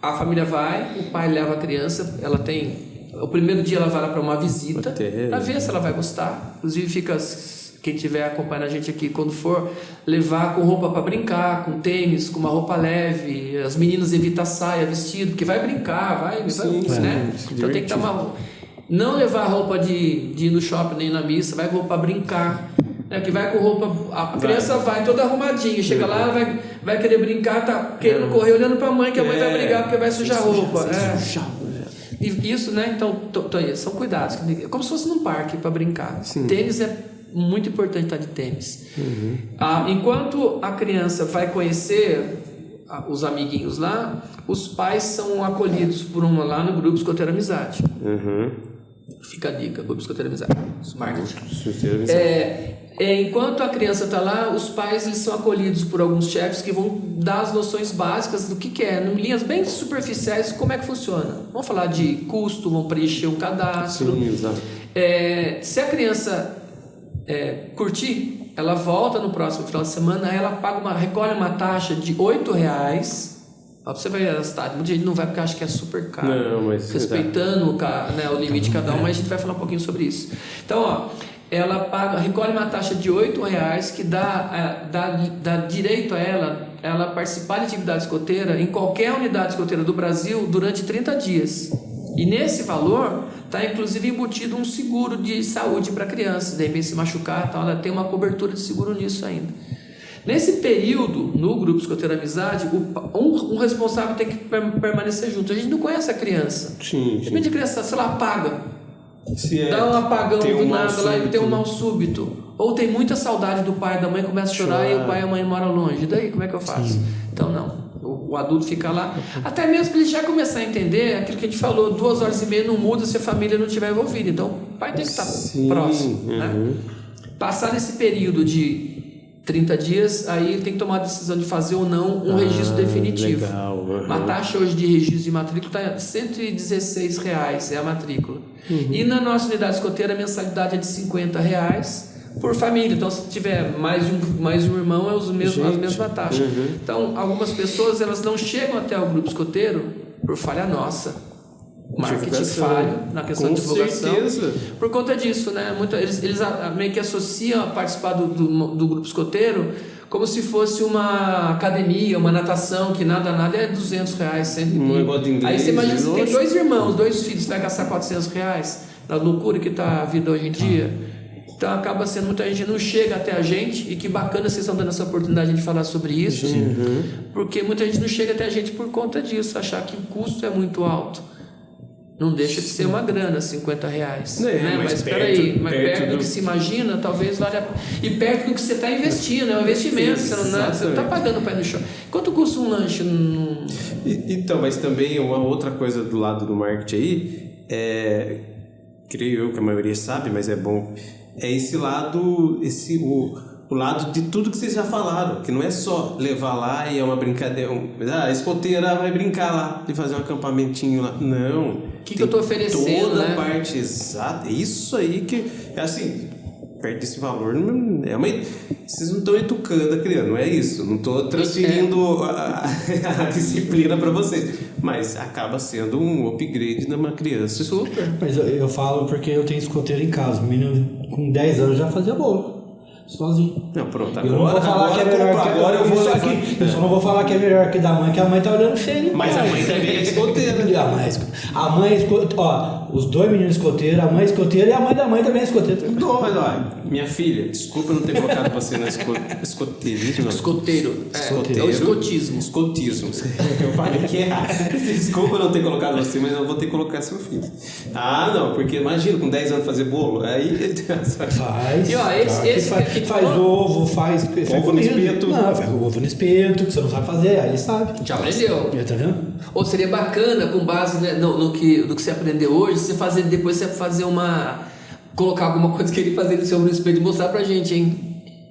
[SPEAKER 4] a família vai, o pai leva a criança, ela tem... O primeiro dia ela vai lá para uma visita, para ver se ela vai gostar. Inclusive fica... Quem estiver acompanhando a gente aqui, quando for, levar com roupa para brincar, com tênis, com uma roupa leve. As meninas evitam saia, vestido, porque vai brincar, vai, né? Então tem que estar não levar roupa de ir no shopping nem na missa, vai com roupa para brincar. Né? Porque vai com roupa, a criança vai toda arrumadinha, chega lá, ela vai querer brincar, tá querendo correr olhando para a mãe, que a mãe vai brigar porque vai sujar a roupa. E isso, né? Então, são cuidados. Como se fosse num parque para brincar. Tênis é muito importante estar de tênis. Enquanto a criança vai conhecer os amiguinhos lá, os pais são acolhidos por lá no Grupo Escoteiro Amizade. Fica a dica, Grupo Escoteiro Amizade. Enquanto a criança está lá, os pais eles são acolhidos por alguns chefes que vão dar as noções básicas do que é, em linhas bem superficiais, como é que funciona. Vamos falar de custo, vão preencher um cadastro.
[SPEAKER 2] Sim, exato.
[SPEAKER 4] Se a criança curtir, ela volta no próximo final de semana, aí ela recolhe uma taxa de R$8. Pra você ver a cidade, muita gente não vai porque acha que é super caro. Não, mas respeitando o limite de cada um, mas a gente vai falar um pouquinho sobre isso. Então, ela recolhe uma taxa de R$8 que dá direito a ela participar de atividade escoteira em qualquer unidade escoteira do Brasil durante 30 dias. E nesse valor está inclusive embutido um seguro de saúde para a criança. De repente se machucar, ela tem uma cobertura de seguro nisso ainda. Nesse período, no Grupo Escoteiro Amizade, um responsável tem que permanecer junto. A gente não conhece a criança. De repente a criança, sei lá, apaga. Dá um apagão do nada lá e tem um mal súbito. Ou tem muita saudade do pai e da mãe, começa a chorar e o pai e a mãe moram longe. E daí, como é que eu faço? Então, não. O adulto fica lá, até mesmo para ele já começar a entender aquilo que a gente falou, 2h30 não muda se a família não estiver envolvida. Então, o pai tem que estar próximo. Né? Passar nesse período de 30 dias, aí ele tem que tomar a decisão de fazer ou não um registro definitivo. Uma taxa hoje de registro de matrícula está R$116 é a matrícula. E na nossa unidade escoteira a mensalidade é de R$50 por família. Então, se tiver mais de um irmão, é a mesma taxa. Então, algumas pessoas elas não chegam até o grupo escoteiro por falha nossa. Marketing falho na questão de divulgação. Certeza. Por conta disso, né? Eles meio que associam a participar do grupo escoteiro como se fosse uma academia, uma natação, que nada é R$200, R$120. Aí você imagina se tem 2 irmãos, 2 filhos, você vai gastar R$400 na loucura que está a vida hoje em dia. Então acaba sendo muita gente não chega até a gente, e que bacana vocês estão dando essa oportunidade de falar sobre isso, porque muita gente não chega até a gente por conta disso, achar que o custo é muito alto. Não deixa de ser uma grana, R$50. Né? Mas espera aí, perto do que se imagina, talvez valha a pena. E perto do que você está investindo, é um investimento, você não está pagando para ir no show. Quanto custa um lanche?
[SPEAKER 2] Então, mas também uma outra coisa do lado do marketing aí, creio eu que a maioria sabe, mas é bom, é esse lado, o lado de tudo que vocês já falaram, que não é só levar lá e é uma brincadeira, a escoteira vai brincar lá e fazer um acampamentinho lá. Não.
[SPEAKER 4] O que eu estou oferecendo,
[SPEAKER 2] toda
[SPEAKER 4] né?
[SPEAKER 2] a parte exata. Isso aí que é assim, perto desse valor, vocês não estão educando a criança, não é isso. Não estou transferindo a disciplina para vocês, mas acaba sendo um upgrade de uma criança.
[SPEAKER 4] Super.
[SPEAKER 5] Mas eu falo porque eu tenho escoteiro em casa. O menino com 10 anos já fazia bolo. Sozinho.
[SPEAKER 2] Não, pronto,
[SPEAKER 5] Eu não vou falar que é melhor que
[SPEAKER 2] agora eu vou
[SPEAKER 5] isso
[SPEAKER 2] levar.
[SPEAKER 5] aqui. Eu só não vou falar que é melhor que da mãe, que a mãe tá olhando feio.
[SPEAKER 2] Mas a mãe também é escoteira.
[SPEAKER 5] A mãe escoteira. Ó, os dois meninos escoteiros, a mãe escoteira e a mãe da mãe também é escoteira.
[SPEAKER 2] Não, mas olha, minha filha, desculpa não ter colocado você na escoteirismo.
[SPEAKER 4] Escoteiro. É o escotismo.
[SPEAKER 2] Escotismo. Eu falei que é errado. Desculpa não ter colocado você, mas eu vou ter que colocar seu filho. Ah, não, porque imagina, com 10 anos fazer bolo, aí...
[SPEAKER 5] Faz.
[SPEAKER 4] E ó, esse
[SPEAKER 5] faz ovo, faz
[SPEAKER 2] ovo no espeto.
[SPEAKER 5] Não, faz ovo no espeto, que você não sabe fazer, aí ele sabe.
[SPEAKER 4] já aprendeu.
[SPEAKER 5] Tá vendo?
[SPEAKER 4] Ou seria bacana, com base, né, no que você aprendeu hoje, depois você fazer colocar alguma coisa que ele fazia no seu espelho e mostrar pra gente, hein?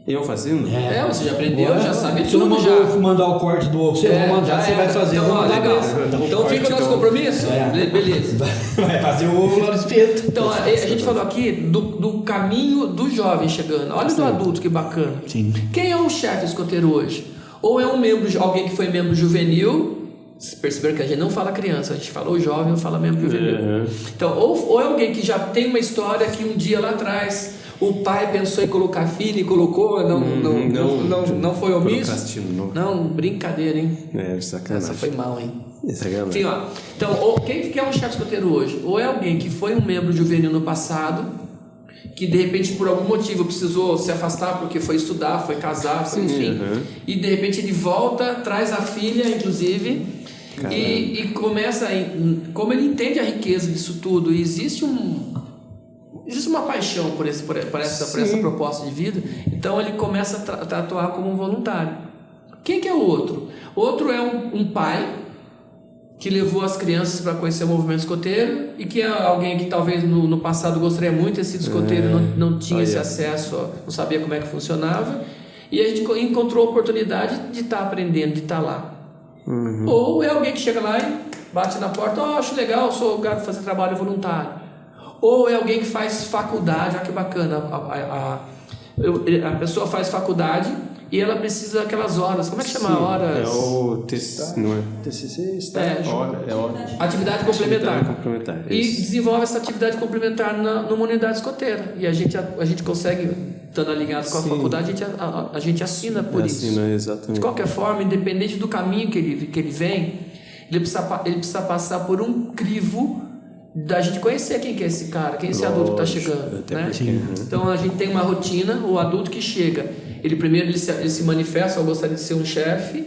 [SPEAKER 2] Eu fazendo?
[SPEAKER 4] Você já aprendeu, já sabe
[SPEAKER 5] Você não
[SPEAKER 4] tudo já.
[SPEAKER 5] mandar o corte do ovo, você vai mandar, você vai fazer.
[SPEAKER 4] Então, legal. Então fica o nosso compromisso? Beleza.
[SPEAKER 5] Vai fazer o ovo lá no espeto.
[SPEAKER 4] Então, a gente falou aqui do caminho do jovem chegando. Olha do adulto, que bacana.
[SPEAKER 5] Sim.
[SPEAKER 4] Quem é um chefe escoteiro hoje? Ou é alguém que foi membro juvenil? Vocês perceberam que a gente não fala criança, a gente falou jovem, não fala membro juvenil. Então, ou é alguém que já tem uma história que um dia lá atrás o pai pensou em colocar filho e colocou, não foi omisso? Não, brincadeira, hein?
[SPEAKER 2] Sacanagem.
[SPEAKER 4] Essa foi mal, hein?
[SPEAKER 2] Sacanagem.
[SPEAKER 4] Sim, ó. Então, quem que é um chefe escoteiro hoje? Ou é alguém que foi um membro juvenil no passado, que de repente por algum motivo precisou se afastar porque foi estudar, foi casar, enfim, e de repente ele volta, traz a filha, inclusive, e começa, como ele entende a riqueza disso tudo, e existe uma paixão por essa proposta de vida, então ele começa a atuar como um voluntário. Quem que é o outro? Outro é um pai que levou as crianças para conhecer o movimento escoteiro, e que é alguém que talvez no passado gostaria muito de ter sido escoteiro, não tinha esse acesso, não sabia como é que funcionava, e a gente encontrou a oportunidade de estar aprendendo, de estar lá. Ou é alguém que chega lá e bate na porta, acho legal, sou obrigado a fazer trabalho voluntário. Ou é alguém que faz faculdade, olha que bacana, a pessoa faz faculdade e ela precisa daquelas horas, como é que chama a hora?
[SPEAKER 2] É o TCC, não é?
[SPEAKER 3] TCC, estágio.
[SPEAKER 4] Atividade complementar. E
[SPEAKER 2] Isso.
[SPEAKER 4] desenvolve essa atividade complementar numa unidade escoteira. E a gente consegue, estando alinhado com a faculdade, a gente assina por isso.
[SPEAKER 2] Exatamente.
[SPEAKER 4] De qualquer forma, independente do caminho que ele vem, ele precisa passar por um crivo da gente conhecer quem que é esse cara, quem é esse adulto que está chegando, né? Então a gente tem uma rotina, o adulto que chega, ele primeiro ele se manifesta, eu gostaria de ser um chefe,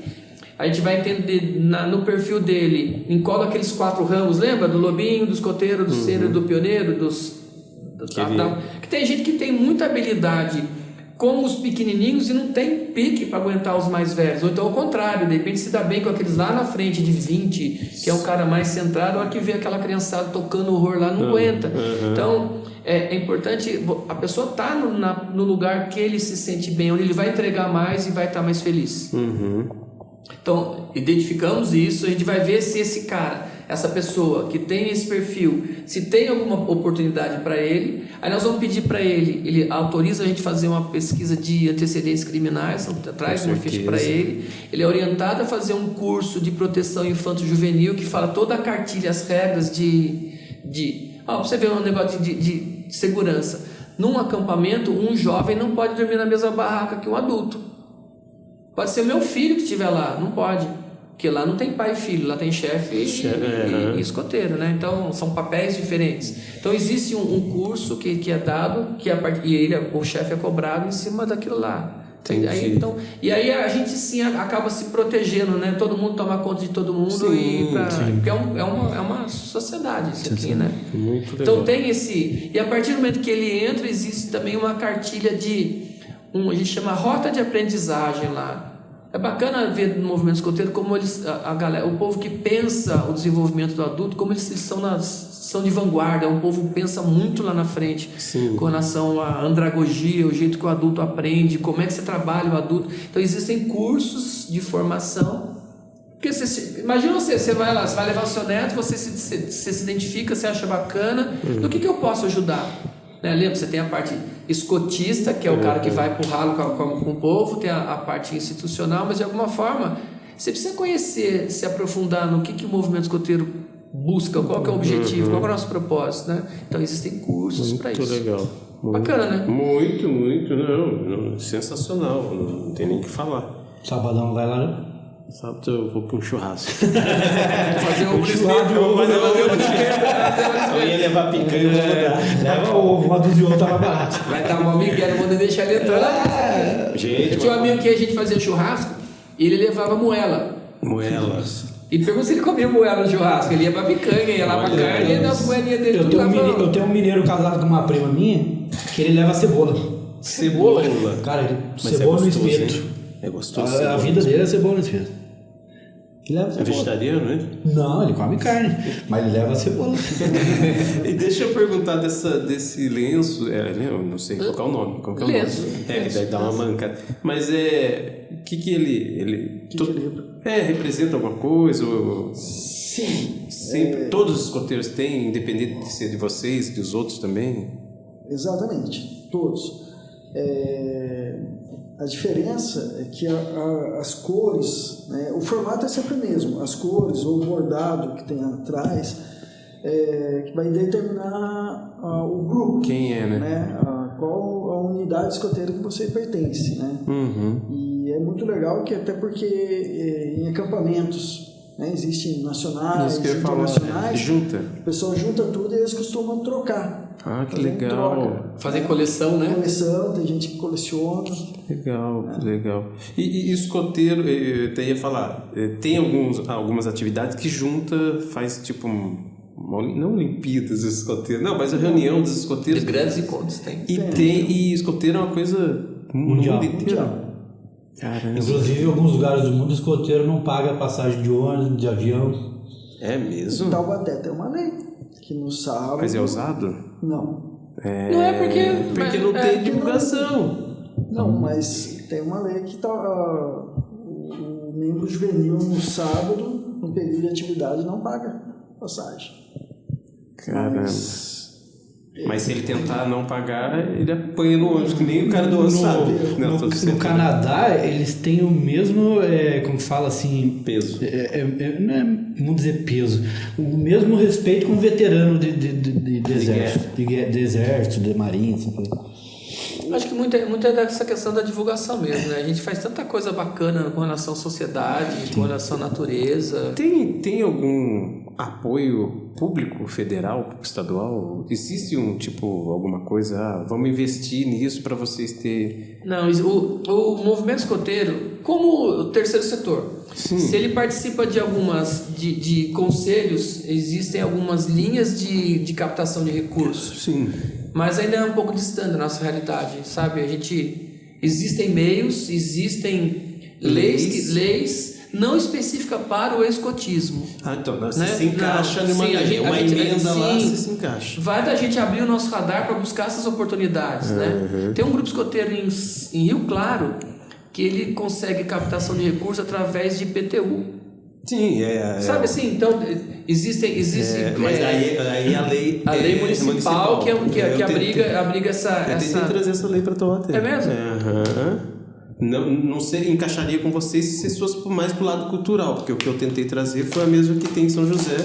[SPEAKER 4] a gente vai entender no perfil dele, em qual daqueles 4 ramos, lembra? Do lobinho, do escoteiro, do cero, do pioneiro, que tem gente que tem muita habilidade com os pequenininhos e não tem pique para aguentar os mais velhos, ou então ao contrário, de repente se dá bem com aqueles lá na frente de 20, que é o cara mais centrado, a hora que vê aquela criançada tocando horror lá, não aguenta. Então é importante a pessoa estar no lugar que ele se sente bem, onde ele vai entregar mais e vai estar mais feliz. Então identificamos isso, a gente vai ver se esse cara, essa pessoa que tem esse perfil, se tem alguma oportunidade para ele. Aí nós vamos pedir para ele autoriza a gente fazer uma pesquisa de antecedentes criminais, então traz uma ficha para ele. Ele é orientado a fazer um curso de proteção infanto-juvenil que fala toda a cartilha, as regras pra você ver um negócio de segurança. Num acampamento, um jovem não pode dormir na mesma barraca que um adulto. Pode ser o meu filho que estiver lá, não pode. Porque lá não tem pai e filho, lá tem chefe e escoteiro, né? Então são papéis diferentes. Então existe um curso que é dado, o chefe é cobrado em cima daquilo lá. E aí a gente sim acaba se protegendo, né? Todo mundo toma conta de todo mundo, porque é uma sociedade isso aqui, né?
[SPEAKER 2] Muito legal.
[SPEAKER 4] Então tem esse... E a partir do momento que ele entra, existe também uma cartilha a gente chama rota de aprendizagem lá. É bacana ver no movimento escoteiro como eles, a galera, o povo que pensa o desenvolvimento do adulto, como eles são de vanguarda, o povo pensa muito lá na frente, com relação à andragogia, o jeito que o adulto aprende, como é que você trabalha o adulto. Então existem cursos de formação, porque imagina você vai lá, você vai levar o seu neto, você se identifica, você acha bacana, do que eu posso ajudar? Né? Lembra, você tem a parte escotista, que é o cara que vai pro ralo com o povo, tem a parte institucional, mas de alguma forma você precisa conhecer, se aprofundar no que o movimento escoteiro busca, qual que é o objetivo, qual que é o nosso propósito, né? Então existem cursos para isso.
[SPEAKER 2] Muito legal.
[SPEAKER 4] Bacana, né?
[SPEAKER 2] Muito, não, sensacional, não tem nem o que falar.
[SPEAKER 5] Sabadão vai lá, né?
[SPEAKER 2] Sábado eu vou para um churrasco.
[SPEAKER 4] Fazer um churrasco.
[SPEAKER 2] Eu ia levar picanha, eu vou mudar.
[SPEAKER 5] Leva ovo, uma dúzia de ovo tava barato.
[SPEAKER 4] Vai estar um amigo que era, não vou deixar ele entrar.
[SPEAKER 2] Gente,
[SPEAKER 4] eu tinha um amigo que a gente fazia churrasco e ele levava moela.
[SPEAKER 2] Moelas.
[SPEAKER 4] E pergunta se ele comia moela no churrasco. Ele ia pra picanha, ia lá pra carne e nas moelinhas dele.
[SPEAKER 5] Eu tenho um mineiro casado com uma prima minha que ele leva cebola.
[SPEAKER 4] Cebola?
[SPEAKER 5] Cara, cebola no espeto.
[SPEAKER 2] Hein? É gostoso.
[SPEAKER 5] A vida dele é cebola no espeto. Ele leva
[SPEAKER 2] É
[SPEAKER 5] cebola.
[SPEAKER 2] vegetariano, né?
[SPEAKER 5] Não, ele come carne, mas ele leva cebola.
[SPEAKER 2] E deixa eu perguntar desse lenço, eu não sei qual é o nome. Qual que é o
[SPEAKER 4] Lenço.
[SPEAKER 2] nome? Que daí dá uma mancada. Mas o que ele representa alguma coisa?
[SPEAKER 3] Sim.
[SPEAKER 2] Sempre, todos os escoteiros têm, independente de ser de vocês, dos outros também?
[SPEAKER 3] Exatamente, todos. A diferença é que as cores, né, o formato é sempre o mesmo, as cores ou o bordado que tem atrás que vai determinar o grupo.
[SPEAKER 2] Quem é, né?
[SPEAKER 3] Qual a unidade escoteira que você pertence, né? E é muito legal que até porque em acampamentos, né, existem nacionais, internacionais,
[SPEAKER 2] junta.
[SPEAKER 3] o pessoal junta tudo e eles costumam trocar.
[SPEAKER 2] Ah, que legal.
[SPEAKER 4] Fazer coleção, né?
[SPEAKER 3] Coleção, tem gente que coleciona.
[SPEAKER 2] Legal. E escoteiro, eu até ia falar, tem algumas atividades que junta, faz tipo, não Olimpíadas dos escoteiros, não, mas a reunião dos escoteiros.
[SPEAKER 4] De grandes encontros tem.
[SPEAKER 2] E escoteiro é uma coisa
[SPEAKER 5] Mundial.
[SPEAKER 2] Caramba.
[SPEAKER 5] Inclusive, em alguns lugares do mundo, o escoteiro não paga passagem de ônibus, de avião.
[SPEAKER 2] É mesmo?
[SPEAKER 3] Em Taubaté tem uma lei que no sábado...
[SPEAKER 2] Mas é usado?
[SPEAKER 3] Não.
[SPEAKER 4] Não é
[SPEAKER 2] porque não tem divulgação.
[SPEAKER 3] Não, mas tem uma lei que o membro juvenil no sábado, no período de atividade, não paga passagem.
[SPEAKER 2] Caramba. Mas se ele tentar não pagar, ele apanha no ônibus, que nem o cara do ônibus sabe.
[SPEAKER 5] No Canadá, eles têm o mesmo, como fala assim...
[SPEAKER 2] Peso.
[SPEAKER 5] Não é, vamos dizer peso. O mesmo respeito com o veterano de exército. De exército, de marinha, assim.
[SPEAKER 4] Acho que muito é dessa questão da divulgação mesmo, né? A gente faz tanta coisa bacana com relação à sociedade, com relação à natureza.
[SPEAKER 2] Tem algum apoio público, federal, estadual? Existe alguma coisa, vamos investir nisso para vocês terem...
[SPEAKER 4] Não, o movimento escoteiro, como o terceiro setor, se ele participa de algumas de conselhos, existem algumas linhas de captação de recursos.
[SPEAKER 2] Sim.
[SPEAKER 4] Mas ainda é um pouco distante da nossa realidade, sabe? Existem meios, existem leis não específicas para o escotismo.
[SPEAKER 2] Então, você se encaixa numa lei, uma emenda lá, você se encaixa.
[SPEAKER 4] Vai da gente abrir o nosso radar para buscar essas oportunidades, né? Tem um grupo escoteiro em Rio Claro que ele consegue captação de recursos através de IPTU.
[SPEAKER 2] Sim,
[SPEAKER 4] sabe assim, então existem
[SPEAKER 2] mas aí a lei
[SPEAKER 4] municipal que abriga essa...
[SPEAKER 2] Eu tentei trazer essa lei para Taubaté.
[SPEAKER 4] É mesmo?
[SPEAKER 2] Não encaixaria com vocês se fosse mais pro lado cultural, porque o que eu tentei trazer foi a mesma que tem em São José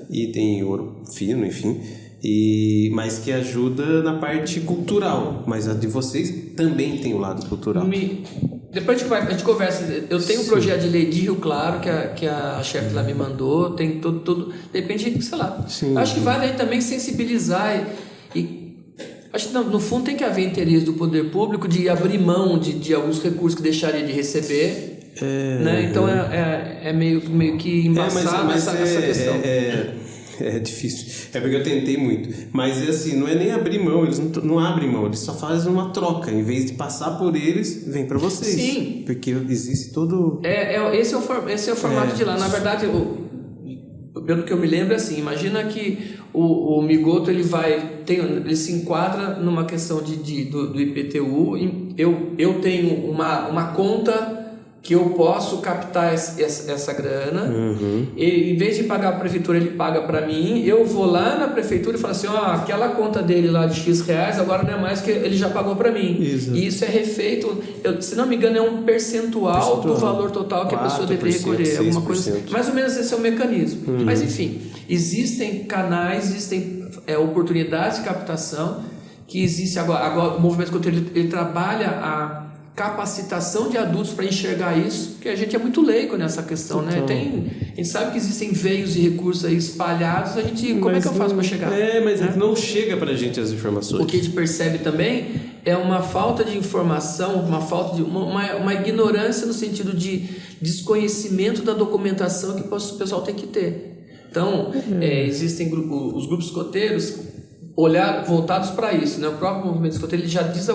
[SPEAKER 2] e tem em Ouro Fino, enfim, mas que ajuda na parte cultural, mas a de vocês também tem o lado cultural.
[SPEAKER 4] Depois a gente conversa. Eu tenho um projeto de lei de Rio Claro que a chefe lá me mandou. Tem tudo. De repente, sei lá.
[SPEAKER 2] Sim.
[SPEAKER 4] Acho que vale a gente também sensibilizar e acho que no fundo tem que haver interesse do poder público de abrir mão de alguns recursos que deixaria de receber. Né? Então é meio que embaçado essa questão.
[SPEAKER 2] É difícil. É porque eu tentei muito. Mas assim, não é nem abrir mão, eles não abrem mão, eles só fazem uma troca. Em vez de passar por eles, vem para vocês.
[SPEAKER 4] Sim.
[SPEAKER 2] Porque existe todo.
[SPEAKER 4] Esse é o formato de lá. Na verdade, pelo que eu me lembro, é assim, imagina que o Migoto ele se enquadra numa questão do IPTU. Eu tenho uma conta que eu posso captar essa grana. E, em vez de pagar a prefeitura, ele paga para mim. Eu vou lá na prefeitura e falo assim, aquela conta dele lá de X reais, agora não é mais que ele já pagou para mim. Exato. E isso é refeito, se não me engano, é um percentual do valor total que a pessoa deveria recolher. Alguma coisa assim. Mais ou menos esse é o mecanismo. Mas enfim, existem canais, existem oportunidades de captação que existe agora o movimento escoteiro ele trabalha a capacitação de adultos para enxergar isso, que a gente é muito leigo nessa questão, né? A gente sabe que existem veios de recursos aí espalhados, como é que eu faço para chegar?
[SPEAKER 2] Mas não chega para a gente as informações.
[SPEAKER 4] O que a gente percebe também é uma falta de informação, uma falta de uma ignorância no sentido de desconhecimento da documentação que o pessoal tem que ter. Então, existem os grupos escoteiros voltados para isso, né? O próprio movimento escoteiro ele já diz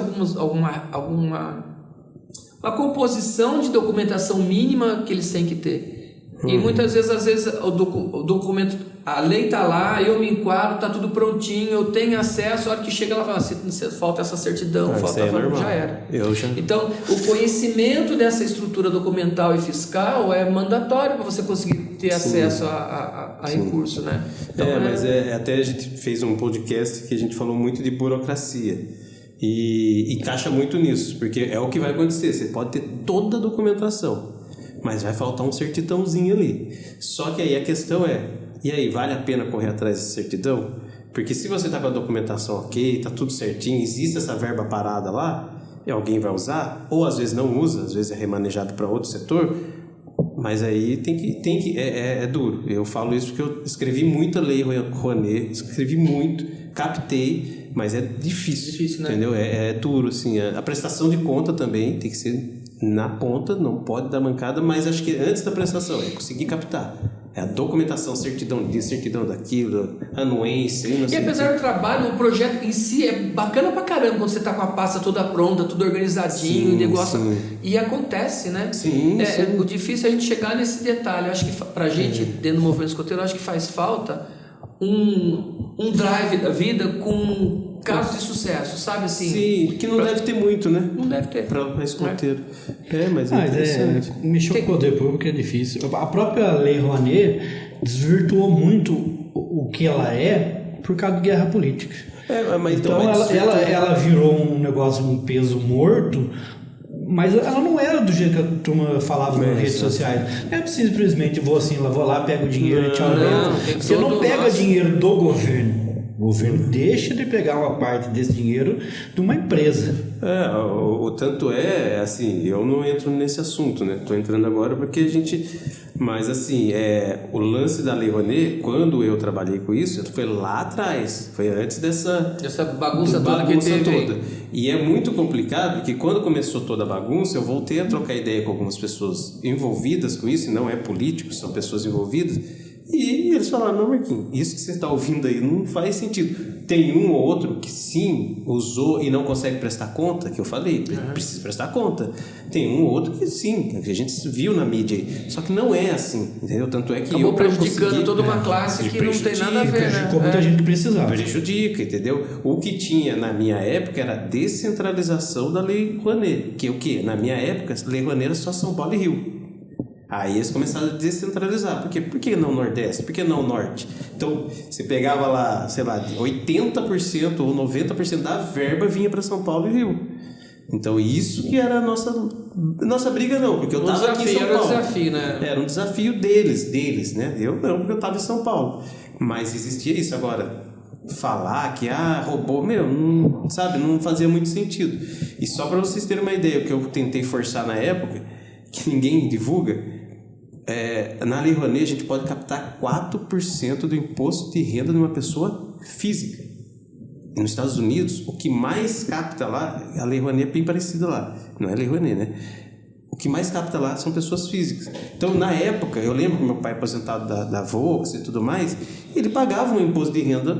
[SPEAKER 4] uma composição de documentação mínima que eles têm que ter. E muitas vezes, o documento, a lei está lá, eu me enquadro, está tudo prontinho, eu tenho acesso, a hora que chega ela fala, falta essa certidão, já era. Então, o conhecimento dessa estrutura documental e fiscal é mandatório para você conseguir ter acesso a recurso, né? Então,
[SPEAKER 2] até a gente fez um podcast que a gente falou muito de burocracia. E encaixa muito nisso, porque é o que vai acontecer. Você pode ter toda a documentação, mas vai faltar um certidãozinho ali. Só que aí a questão e aí, vale a pena correr atrás dessa certidão? Porque se você está com a documentação ok, está tudo certinho, existe essa verba parada lá, e alguém vai usar, ou às vezes não usa, às vezes é remanejado para outro setor, mas aí tem que é duro. Eu falo isso porque eu escrevi muita lei Rouanet, captei, mas é difícil, né? Entendeu? É duro, assim. A prestação de conta também tem que ser na ponta, não pode dar mancada, mas acho que antes da prestação é conseguir captar. É a documentação, certidão disso, certidão daquilo, anuência...
[SPEAKER 4] E apesar do trabalho, o projeto em si é bacana pra caramba quando você tá com a pasta toda pronta, tudo organizadinho, negócio... E acontece, né?
[SPEAKER 2] Sim.
[SPEAKER 4] O difícil é a gente chegar nesse detalhe. Eu acho que pra gente, dentro do movimento escoteiro, acho que faz falta um drive da vida com casos de sucesso, sabe assim?
[SPEAKER 2] Sim, que não deve ter muito, né?
[SPEAKER 4] Não deve ter.
[SPEAKER 2] Para escoteiro. Mas é interessante.
[SPEAKER 5] Mexer com o poder público é difícil. A própria Lei Rouanet desvirtuou muito o que ela é por causa de guerra política. Então ela virou um negócio, um peso morto, mas ela não era do jeito que a turma falava nas redes sociais. Não é simplesmente vou lá, pego o dinheiro e tchau. Você não pega dinheiro do governo. O governo deixa de pegar uma parte desse dinheiro de uma empresa.
[SPEAKER 2] O tanto assim, eu não entro nesse assunto, né? Tô entrando agora porque a gente... Mas assim, o lance da Lei Rouanet, quando eu trabalhei com isso, foi lá atrás. Foi antes dessa
[SPEAKER 4] bagunça toda.
[SPEAKER 2] E é muito complicado, porque quando começou toda a bagunça, eu voltei a trocar ideia com algumas pessoas envolvidas com isso, e não é político, são pessoas envolvidas. E eles falaram, não, Marquinhos, isso que você está ouvindo aí não faz sentido. Tem um ou outro que sim, usou e não consegue prestar conta, que eu falei, precisa prestar conta. Tem um ou outro que sim, que a gente viu na mídia aí. Só que não é assim, entendeu? Tanto é que
[SPEAKER 4] acabou prejudicando toda uma classe que não tem nada a ver, né?
[SPEAKER 5] Prejudicou muita gente que precisava.
[SPEAKER 2] Prejudica, entendeu? O que tinha na minha época era a descentralização da Lei Rouanet. Que o quê? Na minha época, a Lei Rouanet era só São Paulo e Rio. Aí eles começaram a descentralizar. Por quê? Por que não Nordeste? Por que não Norte? Então, você pegava lá, sei lá, 80% ou 90% da verba vinha para São Paulo e Rio. Então, isso que era a nossa briga, não. Porque eu estava aqui em São Paulo.
[SPEAKER 4] Era um desafio, né?
[SPEAKER 2] Era um desafio deles, né? Eu não, porque eu estava em São Paulo. Mas existia isso. Agora, falar que roubou, não, sabe, não fazia muito sentido. E só para vocês terem uma ideia, o que eu tentei forçar na época, que ninguém divulga, na Lei Rouanet a gente pode captar 4% do imposto de renda de uma pessoa física. E nos Estados Unidos, o que mais capta lá, a Lei Rouanet é bem parecida lá, não é Lei Rouanet, né? O que mais capta lá são pessoas físicas. Então, na época, eu lembro que meu pai aposentado da Volks e tudo mais, ele pagava um imposto de renda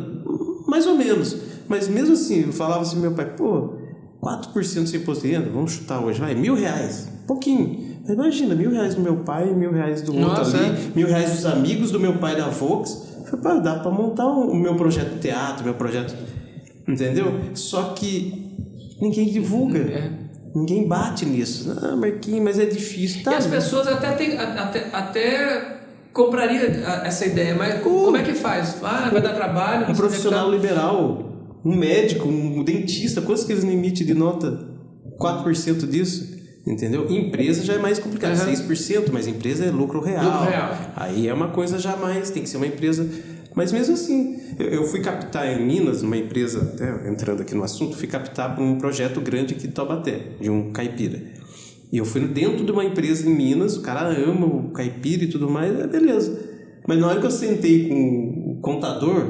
[SPEAKER 2] mais ou menos. Mas mesmo assim, eu falava assim, meu pai, 4% do seu imposto de renda, vamos chutar hoje, vai, R$1.000, pouquinho. Imagina, R$1.000 do meu pai, R$1.000 do outro ali, R$1.000 dos amigos do meu pai da Volks. Dá para montar o meu projeto de teatro, meu projeto, entendeu? Só que ninguém divulga. Ninguém bate nisso. Marquinhos, mas é difícil. Tá,
[SPEAKER 4] e as pessoas até comprariam essa ideia, mas como é que faz? Vai dar trabalho.
[SPEAKER 2] Um profissional liberal, um médico, um dentista, quantos que eles não emitem de nota? 4% disso? Entendeu? Empresa já é mais complicado, 6%, mas empresa é lucro real. Aí é uma coisa já mais, tem que ser uma empresa... Mas mesmo assim, eu fui captar em Minas, uma empresa, até entrando aqui no assunto, fui captar para um projeto grande aqui de Taubaté, de um caipira. E eu fui dentro de uma empresa em Minas, o cara ama o caipira e tudo mais, beleza. Mas na hora que eu sentei com o contador,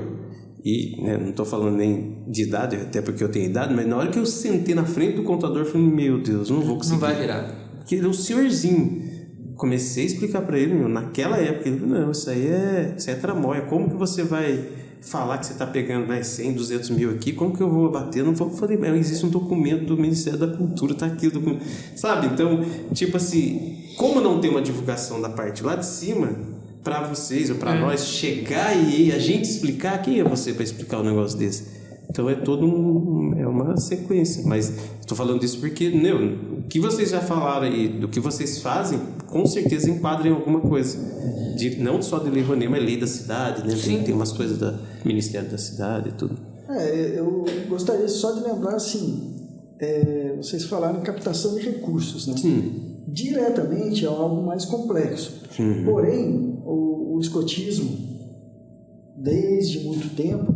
[SPEAKER 2] e não estou falando nem de idade, até porque eu tenho idade, mas na hora que eu sentei na frente do contador, eu falei, meu Deus, não vou conseguir.
[SPEAKER 4] Não vai virar.
[SPEAKER 2] Porque ele é um senhorzinho. Comecei a explicar para ele, naquela época, ele falou, não, isso aí é tramóia, como que você vai falar que você está pegando 100, 200 mil aqui, como que eu vou bater? Não vou. Falei, existe um documento do Ministério da Cultura, está aqui o documento, sabe? Então, tipo assim, como não tem uma divulgação da parte lá de cima, para vocês ou para nós chegar e a gente explicar, quem é você para explicar um negócio desse? Então é todo uma sequência, mas estou falando disso porque o que vocês já falaram aí, do que vocês fazem, com certeza enquadra em alguma coisa, não só de Lei Rouanet, mas lei da cidade, né? Tem umas coisas do Ministério da Cidade e tudo.
[SPEAKER 3] Eu gostaria só de lembrar assim, vocês falaram em captação de recursos, né?
[SPEAKER 2] Sim.
[SPEAKER 3] Diretamente é algo mais complexo. Porém, o escotismo, desde muito tempo,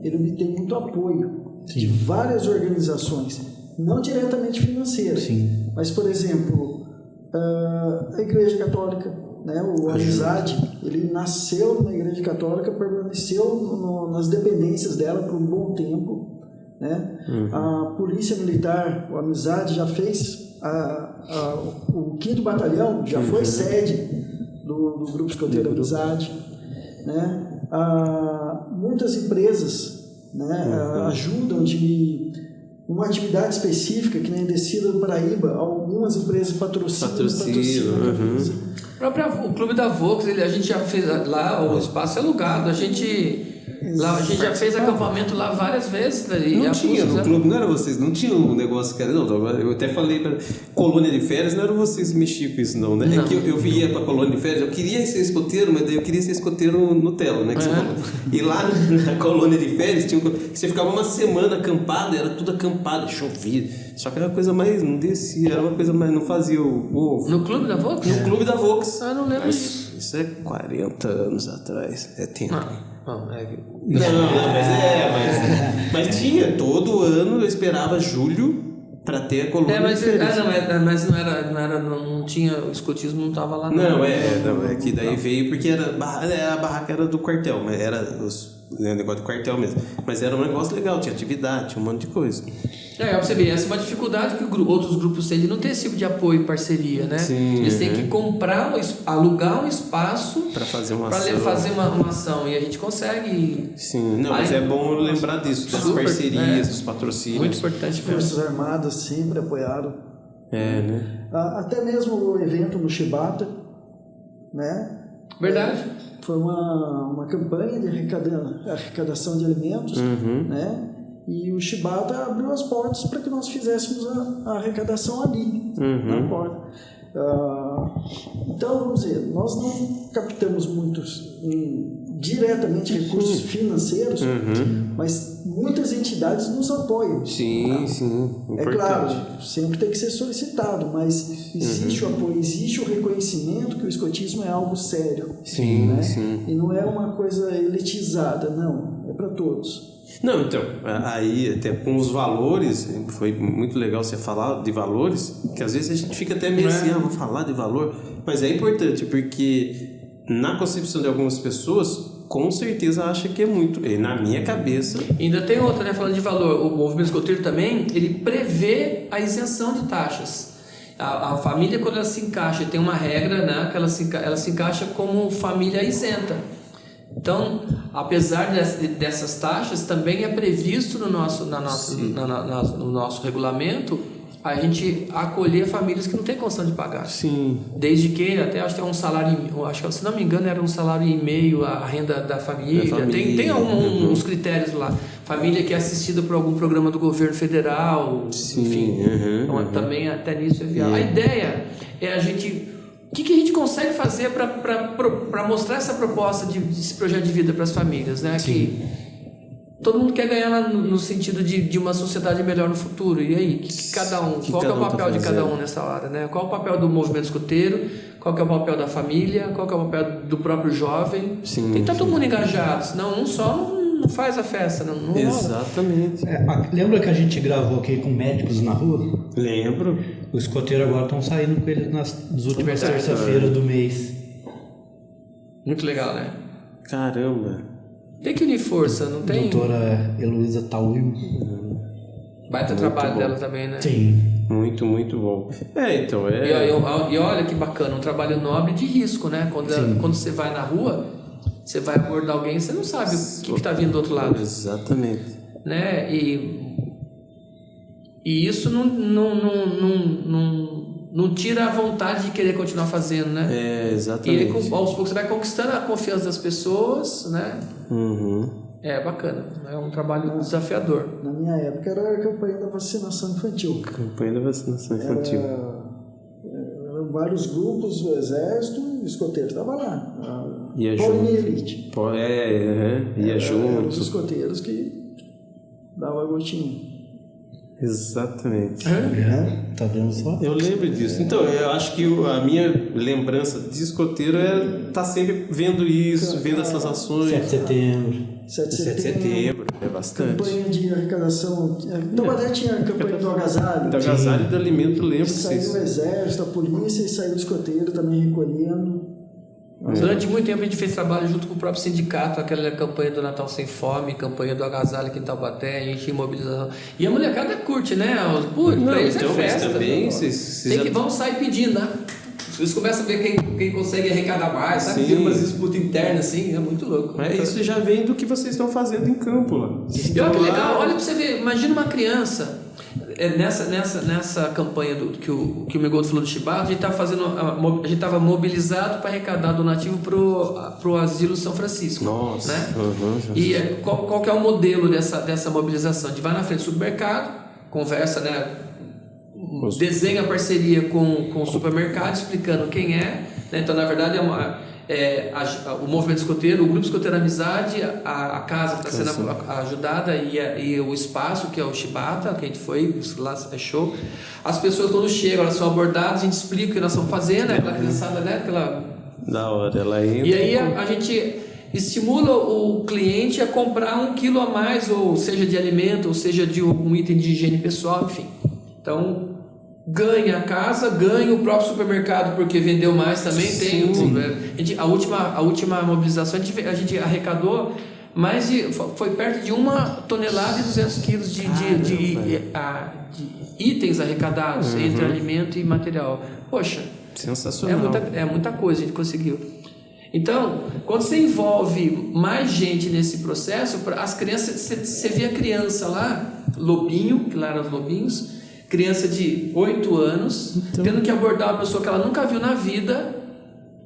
[SPEAKER 3] ele obtém muito apoio de várias organizações, não diretamente financeiras, mas, por exemplo, a Igreja Católica, né, o Amizade, ele nasceu na Igreja Católica, permaneceu nas dependências dela por um bom tempo, né? A Polícia Militar, o Amizade, já fez o 5º Batalhão, já foi sede do Grupo Escoteiro Amizade, né? Muitas empresas, né, ajudam de uma atividade específica, que nem Descida do Paraíba, algumas empresas patrocinam.
[SPEAKER 4] O Clube da Volks, a gente já fez lá, o espaço é alugado, a gente já fez acampamento lá várias vezes.
[SPEAKER 2] Não tinha no clube, não era vocês, não tinha um negócio que era, não, eu até falei para colônia de férias, não era vocês que mexiam com isso não, né? É que eu ia para colônia de férias, eu queria ser escoteiro, mas daí eu queria ser escoteiro Nutella, né? Que você falou. E lá na colônia de férias, você ficava uma semana acampado, era tudo acampado, chovia, só que era uma coisa mais, não descia, era uma coisa mais, não fazia o ovo.
[SPEAKER 4] No Clube da Volks?
[SPEAKER 2] No Clube da Volks.
[SPEAKER 4] Não lembro disso.
[SPEAKER 2] Isso é 40 anos atrás, é tempo. Mas tinha, todo ano eu esperava julho para ter a colônia de férias.
[SPEAKER 4] Mas não tinha, o escotismo não estava lá.
[SPEAKER 2] É que daí veio porque a barraca era do quartel, mas era o negócio do quartel mesmo. Mas era um negócio legal, tinha atividade, tinha um monte de coisa.
[SPEAKER 4] Pra você ver, essa é uma dificuldade que outros grupos têm de não ter esse tipo de apoio e parceria, né?
[SPEAKER 2] Sim,
[SPEAKER 4] eles têm que alugar um espaço
[SPEAKER 2] para fazer uma
[SPEAKER 4] ação e a gente consegue.
[SPEAKER 2] Sim, mas é bom lembrar disso, das parcerias, dos patrocínios.
[SPEAKER 4] Muito importante mesmo.
[SPEAKER 3] Forças Armadas sempre apoiaram.
[SPEAKER 2] Né?
[SPEAKER 3] Até mesmo o evento no Chibata, né?
[SPEAKER 4] Verdade.
[SPEAKER 3] Foi uma campanha de arrecadação de alimentos, né? E o Chibata abriu as portas para que nós fizéssemos a arrecadação ali, na porta. Então, vamos dizer, nós não captamos diretamente recursos financeiros, mas muitas entidades nos apoiam.
[SPEAKER 2] Sim.
[SPEAKER 3] É claro, sempre tem que ser solicitado, mas existe o apoio, existe o reconhecimento que o escotismo é algo sério.
[SPEAKER 2] Sim.
[SPEAKER 3] E não é uma coisa elitizada, não, é para todos.
[SPEAKER 2] Não, então, aí até com os valores, foi muito legal você falar de valores, que às vezes a gente fica até meio assim, vou falar de valor, mas é importante, porque na concepção de algumas pessoas, com certeza acha que é muito, e na minha cabeça...
[SPEAKER 4] Ainda tem outra, né, falando de valor, o movimento escoteiro também, ele prevê a isenção de taxas. A família, quando ela se encaixa, tem uma regra, né, que ela se encaixa como família isenta. Então, apesar dessas taxas, também é previsto no nosso regulamento a gente acolher famílias que não têm condição de pagar.
[SPEAKER 2] Sim.
[SPEAKER 4] Desde que, até acho que é um salário, acho que, se não me engano, era um salário e meio a renda da família. Tem uns critérios lá. Família que é assistida por algum programa do governo federal, enfim. Então, também até nisso é viável. A ideia é a gente... O que a gente consegue fazer para mostrar essa proposta desse projeto de vida para as famílias, né? Que todo mundo quer ganhar lá no sentido de uma sociedade melhor no futuro. E aí, cada um? Qual é o papel de cada um nessa hora, né? Qual é o papel do movimento escoteiro? Qual que é o papel da família? Qual que é o papel do próprio jovem? Tem que estar todo mundo engajado, senão um só não faz a festa, não
[SPEAKER 2] Exatamente.
[SPEAKER 5] Lembra que a gente gravou aqui com médicos na rua?
[SPEAKER 2] Lembro.
[SPEAKER 5] Os escoteiros agora estão saindo com eles nas últimas terça-feiras do mês.
[SPEAKER 4] Muito legal, né?
[SPEAKER 2] Caramba.
[SPEAKER 4] Tem que unir força, não tem?
[SPEAKER 5] Doutora Heloísa Tauil.
[SPEAKER 4] Baita trabalho dela também, né?
[SPEAKER 5] Sim.
[SPEAKER 2] Muito, muito bom. Então,
[SPEAKER 4] E olha que bacana, um trabalho nobre de risco, né? Quando você vai na rua, você vai abordar alguém, você não sabe o que está vindo do outro lado.
[SPEAKER 2] Exatamente.
[SPEAKER 4] Né? E isso não tira a vontade de querer continuar fazendo, né?
[SPEAKER 2] Exatamente.
[SPEAKER 4] E aos poucos você vai conquistando a confiança das pessoas, né? É bacana, é um trabalho desafiador.
[SPEAKER 3] Na minha época era a campanha da vacinação infantil.
[SPEAKER 2] Campanha da vacinação infantil.
[SPEAKER 3] Eram vários grupos, o exército, o escoteiro estava lá.
[SPEAKER 2] Ia junto.
[SPEAKER 3] Elite.
[SPEAKER 2] Ia junto.
[SPEAKER 3] Eram os escoteiros que davam a gotinha.
[SPEAKER 2] Exatamente.
[SPEAKER 5] Tá vendo só?
[SPEAKER 2] Eu lembro disso. Então, eu acho que a minha lembrança de escoteiro é estar sempre vendo isso, vendo essas ações.
[SPEAKER 5] 7 de setembro.
[SPEAKER 3] 7 de
[SPEAKER 2] 7 de setembro, é bastante.
[SPEAKER 3] Campanha de arrecadação. Então, até tinha a campanha do agasalho.
[SPEAKER 2] Do agasalho e do alimento, eu lembro.
[SPEAKER 3] Saiu o exército, a polícia, e saiu o escoteiro também recolhendo.
[SPEAKER 4] Durante muito tempo a gente fez trabalho junto com o próprio sindicato, aquela campanha do Natal Sem Fome, campanha do agasalho aqui em Taubaté, a gente mobilização. E a molecada curte, né? Pra eles
[SPEAKER 2] então,
[SPEAKER 4] é festa.
[SPEAKER 2] Mas também,
[SPEAKER 4] Vamos sair pedindo, né? Eles começam a ver quem consegue arrecadar mais, sabe? Tem umas disputas internas assim, é muito louco.
[SPEAKER 2] Isso já vem do que vocês estão fazendo em campo lá.
[SPEAKER 4] E olha que legal, olha pra você ver, imagina uma criança. Nessa campanha que o Migoto falou do Chibata, a gente estava mobilizado para arrecadar donativo pro Asilo São Francisco.
[SPEAKER 2] Nossa.
[SPEAKER 4] Né? E qual que é o modelo dessa mobilização? A gente vai na frente do supermercado, conversa, né? Desenha parceria com o supermercado, explicando quem é. Né? Então, na verdade, o movimento escoteiro, o grupo escoteiro Amizade, a casa que está sendo ajudada e o espaço que é o Chibata, que a gente foi, lá é show. As pessoas quando chegam, elas são abordadas, a gente explica o que nós estamos fazendo, né? Aquela criançada, né?
[SPEAKER 2] Da hora, ela entra.
[SPEAKER 4] E aí a gente estimula o cliente a comprar 1 quilo a mais, ou seja de alimento, ou seja de um item de higiene pessoal, enfim. Então, ganha a casa, ganha o próprio supermercado porque vendeu mais também. A última mobilização a gente arrecadou foi perto de 1 tonelada e 200 quilos de itens arrecadados entre alimento e material. Poxa,
[SPEAKER 2] sensacional.
[SPEAKER 4] É muita coisa a gente conseguiu. Então, quando você envolve mais gente nesse processo, as crianças, você vê a criança lá, lobinho, que lá eram os lobinhos, criança de 8 anos, tendo que abordar uma pessoa que ela nunca viu na vida.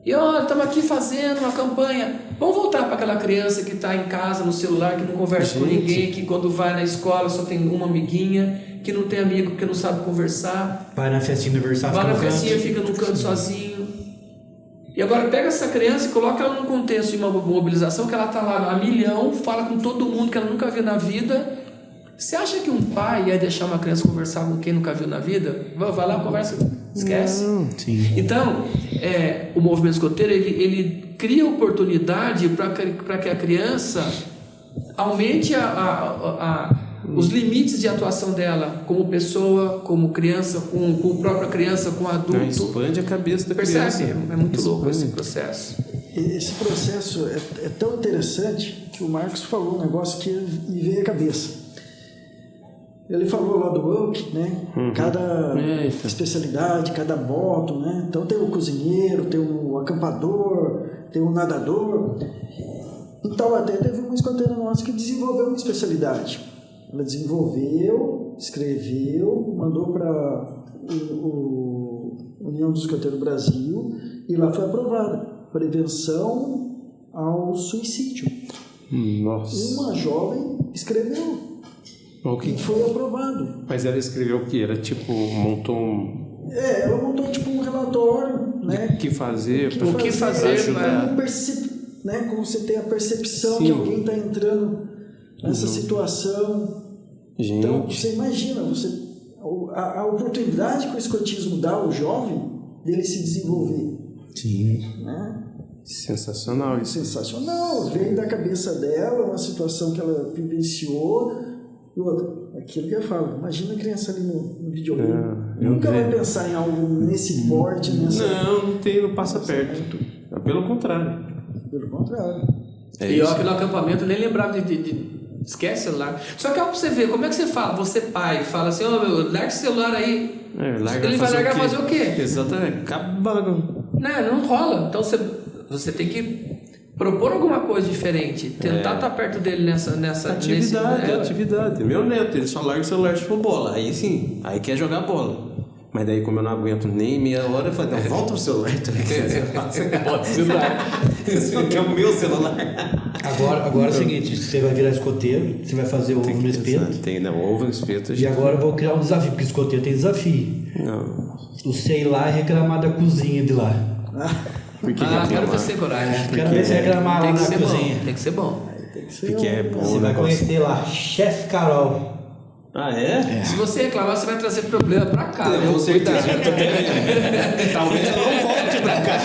[SPEAKER 4] E olha, estamos aqui fazendo uma campanha. Vamos voltar para aquela criança que está em casa, no celular, que não conversa com ninguém, que quando vai na escola só tem uma amiguinha, que não tem amigo porque não sabe conversar.
[SPEAKER 5] Vai na festinha de aniversário,
[SPEAKER 4] vai na festinha, fica no canto sozinho. E agora pega essa criança e coloca ela num contexto de uma mobilização que ela está lá a milhão, fala com todo mundo que ela nunca viu na vida. Você acha que um pai ia deixar uma criança conversar com quem nunca viu na vida? Vai lá, conversa, esquece.
[SPEAKER 5] Sim.
[SPEAKER 4] Então, o movimento escoteiro, ele cria oportunidade para que a criança aumente os limites de atuação dela como pessoa, como criança, com a própria criança, com o adulto.
[SPEAKER 2] Expande a cabeça da
[SPEAKER 4] criança.
[SPEAKER 2] Percebe?
[SPEAKER 4] É muito louco esse processo.
[SPEAKER 3] Esse processo é tão interessante que o Marcos falou um negócio que me veio à cabeça. Ele falou lá do UP, né? Cada especialidade, cada modo, né? Então tem o cozinheiro, tem o acampador, tem o nadador. Então até teve uma escoteira nossa que desenvolveu uma especialidade. Ela desenvolveu, escreveu, mandou para o União dos Escoteiros Brasil e lá foi aprovada. Prevenção ao suicídio.
[SPEAKER 2] Nossa.
[SPEAKER 3] Uma jovem escreveu. E foi aprovado.
[SPEAKER 2] Mas ela escreveu o que? Ela tipo montou um...
[SPEAKER 3] ela montou tipo um relatório, né?
[SPEAKER 2] O que fazer
[SPEAKER 3] para
[SPEAKER 2] ajudar.
[SPEAKER 3] Né? Como você tem a percepção que alguém está entrando nessa situação.
[SPEAKER 2] Gente.
[SPEAKER 3] Então, você imagina, a oportunidade que o escotismo dá ao jovem dele se desenvolver.
[SPEAKER 5] Sim.
[SPEAKER 3] Né?
[SPEAKER 2] Sensacional isso.
[SPEAKER 3] Sensacional. Veio da cabeça dela, uma situação que ela vivenciou. E outra, aquilo que eu falo, imagina a criança ali no videogame. Nunca vai pensar em algo nesse porte, nessa...
[SPEAKER 2] Não passa perto. Pelo contrário.
[SPEAKER 4] E eu aqui no acampamento nem lembrava de esquece o celular. Só que pra você ver, como é que você fala? Você pai, fala assim, larga esse celular aí. Ele vai largar fazer o quê?
[SPEAKER 2] Exatamente, acabando.
[SPEAKER 4] Não rola. Então você tem que propor alguma coisa diferente, tentar estar perto dele nessa
[SPEAKER 2] atividade. Meu neto, ele só larga o celular se for bola. Aí sim, aí quer jogar bola. Mas daí, como eu não aguento nem meia hora, eu falo, não, volta o celular. Você quer o meu celular.
[SPEAKER 5] Agora é o seguinte, você vai virar escoteiro, você vai fazer ovo no espeto.
[SPEAKER 2] Ovo no espeto.
[SPEAKER 5] E agora eu vou criar um desafio, porque escoteiro tem desafio.
[SPEAKER 2] Não.
[SPEAKER 5] O sei lá reclamar da cozinha de lá.
[SPEAKER 4] Quero ver você coragem.
[SPEAKER 5] Quero ver você reclamar lá na cozinha.
[SPEAKER 4] Tem que ser bom.
[SPEAKER 2] Porque é bom.
[SPEAKER 5] Você vai conhecer lá, Chefe Carol.
[SPEAKER 4] Se você reclamar, você vai trazer problema pra cá.
[SPEAKER 2] Com certeza. Talvez eu não volte pra cá.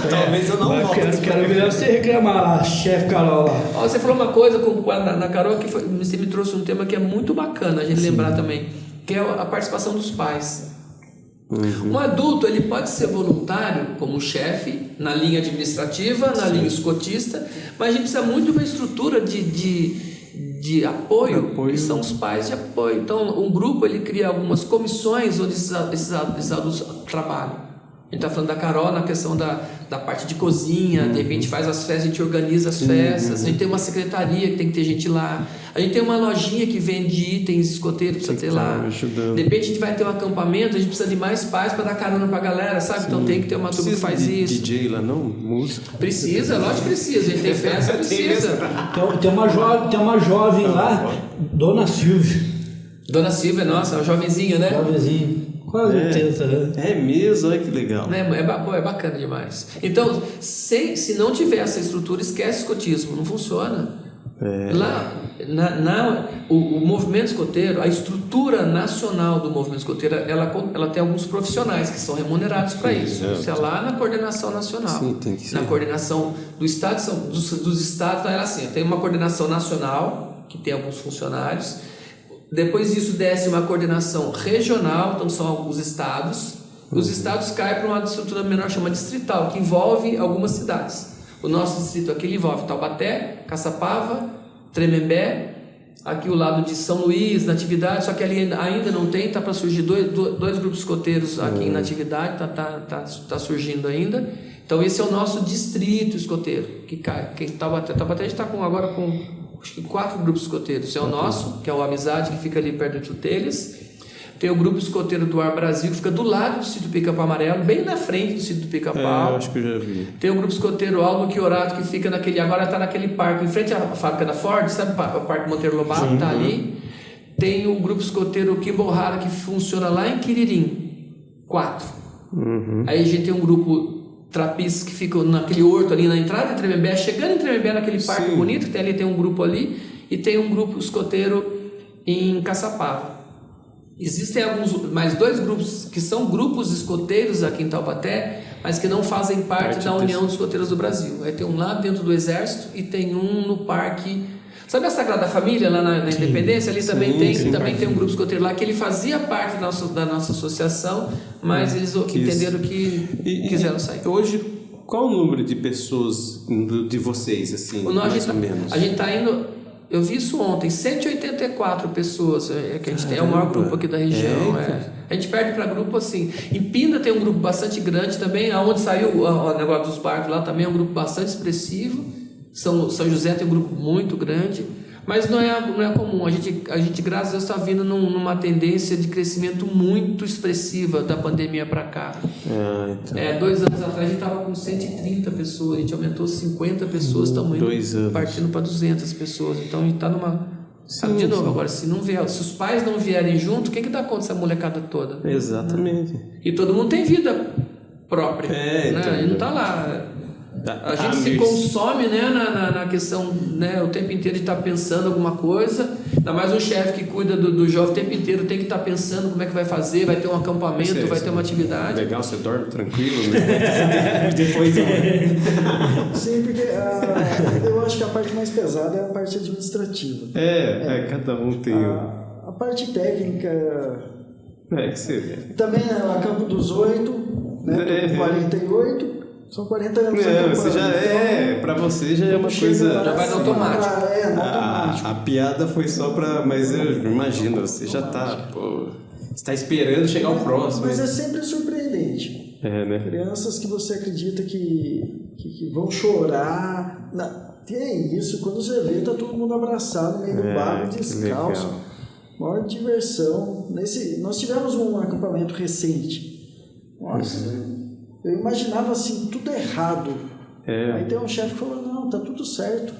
[SPEAKER 2] Talvez eu não volte.
[SPEAKER 5] Quero ver você reclamar lá, Chefe Carol lá.
[SPEAKER 4] Você falou uma coisa na Carol que você me trouxe um tema que é muito bacana a gente lembrar também, que é a participação dos pais. Um adulto ele pode ser voluntário como chefe na linha administrativa, na linha escotista, mas a gente precisa muito de uma estrutura de apoio, que são os pais de apoio. Então um grupo ele cria algumas comissões onde esses adultos trabalham. A gente está falando da Carol na questão da parte de cozinha, de repente faz as festas, a gente organiza as festas, a gente tem uma secretaria que tem que ter gente lá, a gente tem uma lojinha que vende itens escoteiros, precisa ter lá. De repente a gente vai ter um acampamento, a gente precisa de mais pais para dar carona para a galera, sabe? Então tem que ter uma turma que faz isso.
[SPEAKER 2] DJ lá não? Música?
[SPEAKER 4] Precisa, lógico que precisa, a gente tem festa, precisa.
[SPEAKER 5] Tem uma jovem lá, Dona Silvia.
[SPEAKER 4] Dona Silvia, nossa, uma jovenzinha, né?
[SPEAKER 5] Jovenzinha. Quase 80 anos.
[SPEAKER 2] É mesmo, olha que legal.
[SPEAKER 4] É bacana demais. Então, se não tiver essa estrutura, esquece escotismo, não funciona. Lá, o movimento escoteiro, a estrutura nacional do movimento escoteiro, ela tem alguns profissionais que são remunerados para isso. Isso é lá na coordenação nacional.
[SPEAKER 2] Sim, tem que ser.
[SPEAKER 4] Na coordenação do estado, dos estados, era assim, tem uma coordenação nacional, que tem alguns funcionários. Depois disso desce uma coordenação regional, então são alguns estados. Os estados caem para uma estrutura menor, chama distrital, que envolve algumas cidades. O nosso distrito aqui envolve Taubaté, Caçapava, Tremembé, aqui o lado de São Luís, Natividade, só que ali ainda não tem, está para surgir dois grupos escoteiros aqui em Natividade, tá surgindo ainda. Então esse é o nosso distrito escoteiro, que cai. Taubaté a gente está agora com acho que 4 grupos escoteiros. Esse é o nosso, que é o Amizade, que fica ali perto de Tutelhas. Tem o grupo escoteiro do Ar Brasil, que fica do lado do sítio do Pica-Pau Amarelo, bem na frente do sítio do Pica-Pau.
[SPEAKER 2] Acho que eu já vi.
[SPEAKER 4] Tem o grupo escoteiro Aldo Chiorato, que fica agora está naquele parque, em frente à fábrica da Ford, sabe o Parque Monteiro Lobato? Está ali. Tem o grupo escoteiro Quiborrara, que funciona lá em Quiririm. 4. Aí a gente tem um grupo trapistas que ficam naquele horto ali na entrada de Tremembé, chegando em Tremembé naquele parque bonito, tem um grupo ali, e tem um grupo escoteiro em Caçapava. Existem mais 2 grupos que são grupos escoteiros aqui em Taubaté, mas que não fazem parte da União dos Escoteiros do Brasil. Aí tem um lá dentro do Exército e tem um no Parque... Sabe a Sagrada Família, lá na Independência? Ali também tem um grupo escoteiro lá, que ele fazia parte da nossa associação, mas eles entenderam que quiseram sair.
[SPEAKER 2] Hoje, qual o número de pessoas de vocês, assim, mais ou menos?
[SPEAKER 4] A gente está indo... Eu vi isso ontem, 184 pessoas que a gente tem, é o maior grupo aqui da região. A gente perde para grupo assim. Em Pinda tem um grupo bastante grande também, aonde saiu o negócio dos barcos lá também é um grupo bastante expressivo. São José tem um grupo muito grande, mas não é comum. A gente graças a Deus, está vindo numa tendência de crescimento muito expressiva da pandemia para cá. 2 anos atrás a gente estava com 130 pessoas, a gente aumentou 50 pessoas, estamos partindo para 200 pessoas. Então a gente está numa... de novo, agora se os pais não vierem junto, quem que dá conta dessa molecada toda?
[SPEAKER 2] Exatamente.
[SPEAKER 4] E todo mundo tem vida própria, né? Então, ele não está lá... A gente se consome, né, na questão, né, o tempo inteiro de estar pensando alguma coisa. Ainda mais um chefe que cuida do jovem o tempo inteiro tem que estar pensando como é que vai fazer, vai ter um acampamento, vai ter uma atividade.
[SPEAKER 2] Legal, você dorme tranquilo, né? Depois
[SPEAKER 3] Sim, porque eu acho que a parte mais pesada é a parte administrativa.
[SPEAKER 2] Cada um tem...
[SPEAKER 3] A parte técnica...
[SPEAKER 2] que você vê.
[SPEAKER 3] Também a Campo dos 8, né, 48... São 40 anos.
[SPEAKER 2] Você pra você já é uma coisa...
[SPEAKER 4] Já vai no automático.
[SPEAKER 2] A piada foi só pra... Mas eu imagino, você já tá... Você tá esperando chegar o próximo.
[SPEAKER 3] Mas é sempre surpreendente.
[SPEAKER 2] Né?
[SPEAKER 3] Crianças que você acredita que vão chorar. É isso, quando você vê, tá todo mundo abraçado no meio do barro, descalço. Maior diversão. Nós tivemos um acampamento recente. Nossa... Eu imaginava assim, tudo errado. Aí tem um chefe que falou, não, tá tudo certo.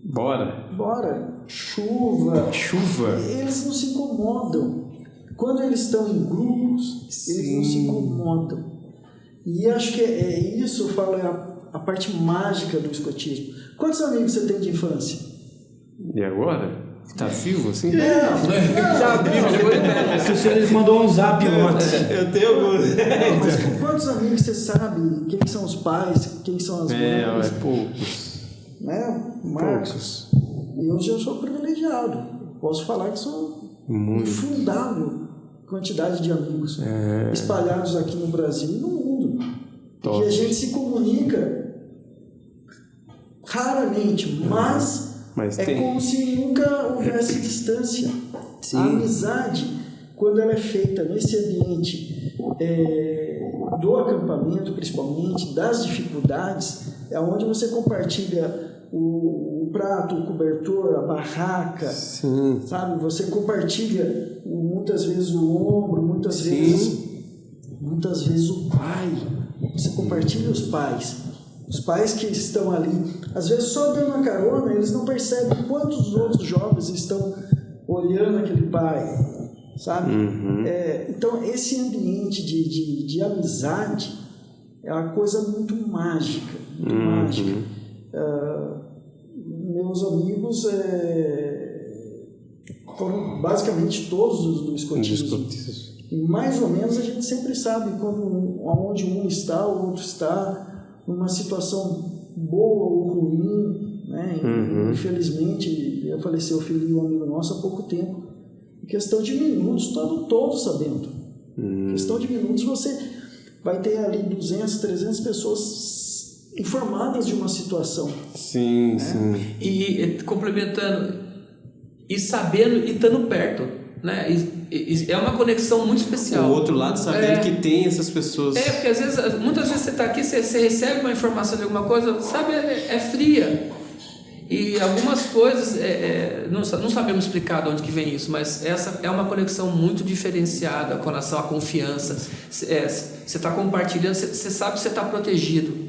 [SPEAKER 3] Bora. Chuva. Eles não se incomodam. Quando eles estão em grupos, eles não se incomodam. E acho que é isso, eu falo, é a parte mágica do escotismo. Quantos amigos você tem de infância?
[SPEAKER 2] E agora? Tá vivo assim?
[SPEAKER 4] Tá vivo, chegou de pé.
[SPEAKER 5] O senhor mandou um zap ontem.
[SPEAKER 2] Eu tenho alguns.
[SPEAKER 3] Mas com quantos amigos você sabe quem são os pais, quem são as mães?
[SPEAKER 2] Poucos.
[SPEAKER 3] Né, Marcos? Eu já sou privilegiado. Posso falar que sou infundável quantidade de amigos espalhados aqui no Brasil e no mundo. Top. Que a gente se comunica raramente, mas como se nunca houvesse distância. A amizade, quando ela é feita nesse ambiente do acampamento, principalmente, das dificuldades, é onde você compartilha o prato, o cobertor, a barraca, sabe? Você compartilha muitas vezes o ombro, muitas vezes o pai. Você compartilha os pais. Os pais que estão ali, às vezes só dando uma carona, eles não percebem quantos outros jovens estão olhando aquele pai, sabe? Então, esse ambiente de amizade é uma coisa muito mágica, muito mágica. Meus amigos foram basicamente todos do escotismo. E mais ou menos a gente sempre sabe onde um está, o outro está, numa situação boa ou ruim, né? Infelizmente, faleceu o filho de um amigo nosso há pouco tempo. Em questão de minutos, estamos todos sabendo. Em questão de minutos, você vai ter ali 200, 300 pessoas informadas de uma situação.
[SPEAKER 2] Sim.
[SPEAKER 4] E complementando, e sabendo e estando perto, né? É uma conexão muito especial.
[SPEAKER 2] O outro lado sabendo que tem essas pessoas.
[SPEAKER 4] Porque muitas vezes você está aqui, você recebe uma informação de alguma coisa, sabe, é fria. E algumas coisas, não sabemos explicar de onde que vem isso, mas essa é uma conexão muito diferenciada com relação à confiança. Você está compartilhando, você sabe que você está protegido.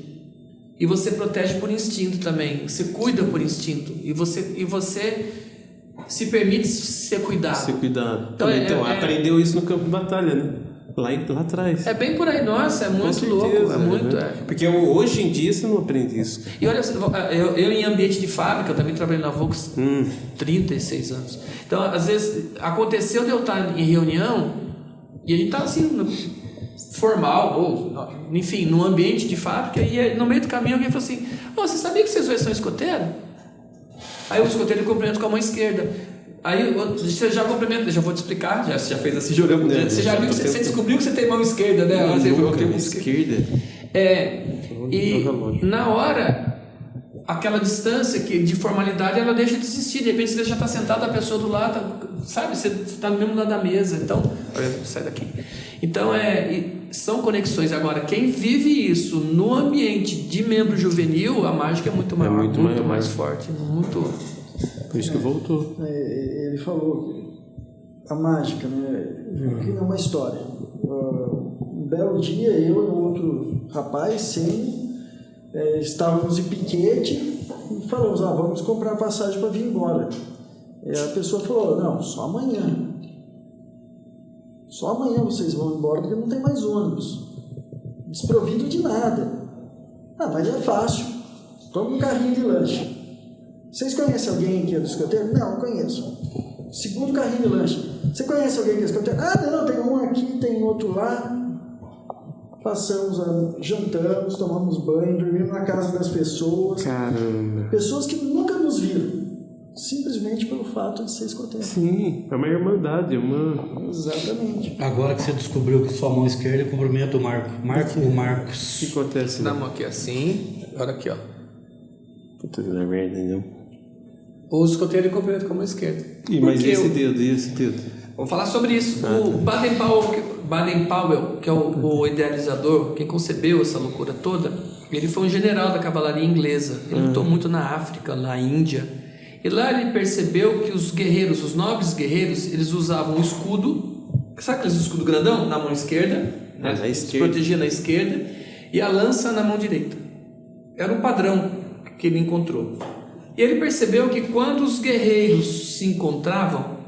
[SPEAKER 4] E você protege por instinto também, você cuida por instinto. E você se permite ser cuidado.
[SPEAKER 2] Então aprendeu isso no campo de batalha, né? Lá atrás.
[SPEAKER 4] É bem por aí, nossa, é muito louco, é muito.
[SPEAKER 2] Porque hoje em dia você não aprende isso.
[SPEAKER 4] E olha, eu em ambiente de fábrica, eu também trabalhei na Volks 36 anos. Então, às vezes, aconteceu de eu estar em reunião e a gente tá assim, formal, ou enfim, num ambiente de fábrica, e no meio do caminho alguém falou assim: você sabia que vocês dois são escoteiros? Aí o escoteiro cumprimenta com a mão esquerda. Aí você já cumprimenta, já vou te explicar, você já fez assim, jogando. Você já viu que você descobriu que você tem mão esquerda, né? Você tem mão esquerda. E na hora, aquela distância de formalidade, ela deixa de existir. De repente você já está sentado, a pessoa do lado, sabe? Você está no mesmo lado da mesa. Então, olha, sai daqui. Então, são conexões. Agora, quem vive isso no ambiente de membro juvenil, a mágica é muito maior, muito mais forte, muito.
[SPEAKER 2] Por isso que voltou.
[SPEAKER 3] Ele falou a mágica, né? É uma história. Um belo dia, eu e um outro rapaz, estávamos em piquete e falamos: vamos comprar passagem para vir embora. E a pessoa falou: não, só amanhã. Só amanhã vocês vão embora porque não tem mais ônibus. Desprovido de nada. Mas é fácil. Toma um carrinho de lanche. Vocês conhecem alguém que é do escoteiro? Não conheço. Segundo carrinho de lanche. Você conhece alguém que é escoteiro? Não, tem um aqui, tem outro lá. Passamos, jantamos, tomamos banho, dormimos na casa das pessoas.
[SPEAKER 2] Caramba.
[SPEAKER 3] Pessoas que nunca nos viram. Simplesmente pelo fato de ser escoteiro.
[SPEAKER 2] Sim, é uma irmandade,
[SPEAKER 3] Exatamente.
[SPEAKER 5] Agora que você descobriu que sua mão esquerda cumprimenta o Marcos.
[SPEAKER 2] O que acontece?
[SPEAKER 4] Dá a mão aqui assim, olha aqui, ó.
[SPEAKER 2] Puta que merda, não.
[SPEAKER 4] O escoteiro cumprimenta com a mão esquerda.
[SPEAKER 2] Mas esse dedo?
[SPEAKER 4] Vamos falar sobre isso. O Baden-Powell, que é o idealizador, quem concebeu essa loucura toda, ele foi um general da cavalaria inglesa. Ele lutou muito na África, na Índia. E lá ele percebeu que os guerreiros, os nobres guerreiros, eles usavam um escudo, sabe aquele escudo grandão? Na mão esquerda, né? Se protegia na esquerda, e a lança na mão direita. Era um padrão que ele encontrou. E ele percebeu que quando os guerreiros se encontravam,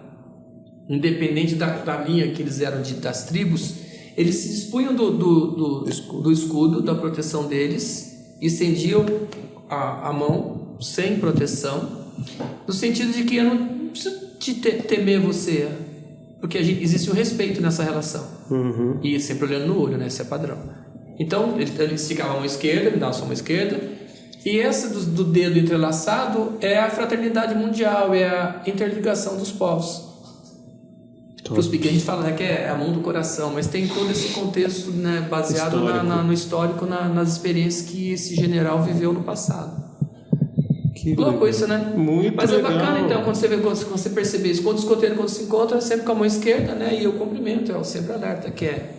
[SPEAKER 4] independente da linha que eles eram das tribos, eles se dispunham do escudo, da proteção deles, e estendiam a mão sem proteção, no sentido de que eu não preciso temer você, porque existe um respeito nessa relação. E sempre olhando no olho, né? Esse é padrão. Então ele esticava a mão esquerda, ele dava a sua mão esquerda, e essa do dedo entrelaçado é a fraternidade mundial, é a interligação dos povos. Para os pequenos a gente fala, né, que é a mão do coração, mas tem todo esse contexto, né, baseado no histórico, nas experiências que esse general viveu no passado. Que louco isso, né?
[SPEAKER 2] Muito
[SPEAKER 4] Mas
[SPEAKER 2] legal.
[SPEAKER 4] É bacana, então, quando você perceber isso. Quando o escoteiro, quando se encontra, é sempre com a mão esquerda, né? E eu cumprimento, eu sempre alerta, que é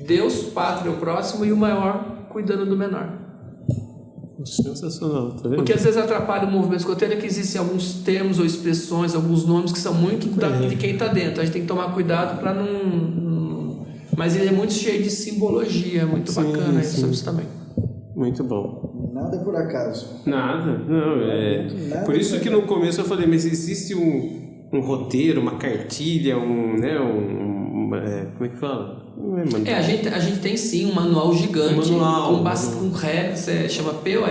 [SPEAKER 4] Deus, pátria, o próximo, e o maior cuidando do menor.
[SPEAKER 2] Sensacional, tá vendo?
[SPEAKER 4] Porque às vezes atrapalha o movimento escoteiro, é que existem alguns termos ou expressões, alguns nomes que são muito de quem está dentro. A gente tem que tomar cuidado para não... Mas ele é muito cheio de simbologia, muito bacana isso também.
[SPEAKER 2] Muito bom.
[SPEAKER 3] Nada por acaso.
[SPEAKER 2] Nada, não,
[SPEAKER 3] Nada
[SPEAKER 2] por isso que no começo eu falei, mas existe um roteiro, uma cartilha, como é que fala?
[SPEAKER 4] A gente tem sim um manual gigante com regras, chama POR.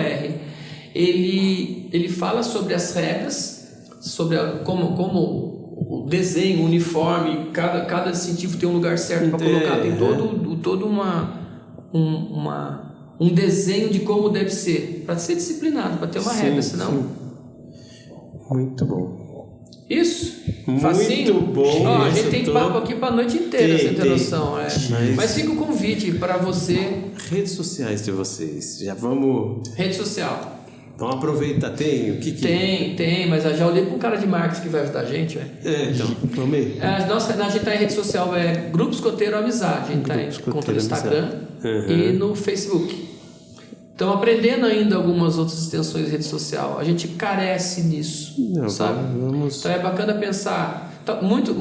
[SPEAKER 4] Ele fala sobre as regras, sobre como o desenho, o uniforme, cada distintivo tem um lugar certo para colocar, tem todo um desenho de como deve ser, para ser disciplinado, para ter uma regra, senão...
[SPEAKER 2] Sim. Muito bom.
[SPEAKER 4] Isso,
[SPEAKER 2] muito
[SPEAKER 4] facinho.
[SPEAKER 2] Bom.
[SPEAKER 4] A gente tem papo aqui para a noite inteira, você tem noção. Mas fica o convite para você.
[SPEAKER 2] Redes sociais de vocês, já vamos...
[SPEAKER 4] Rede social.
[SPEAKER 2] Vamos aproveitar, tem? O que
[SPEAKER 4] Tem, mas eu já olhei com um cara de marketing que vai ajudar a gente, velho.
[SPEAKER 2] Então, vamos aí.
[SPEAKER 4] A gente tá em rede social, Grupo Escoteiro Amizade. A gente tá em conta no Instagram e no Facebook. Estamos aprendendo ainda algumas outras extensões de rede social. A gente carece nisso, sabe? Então é bacana pensar. Então, muito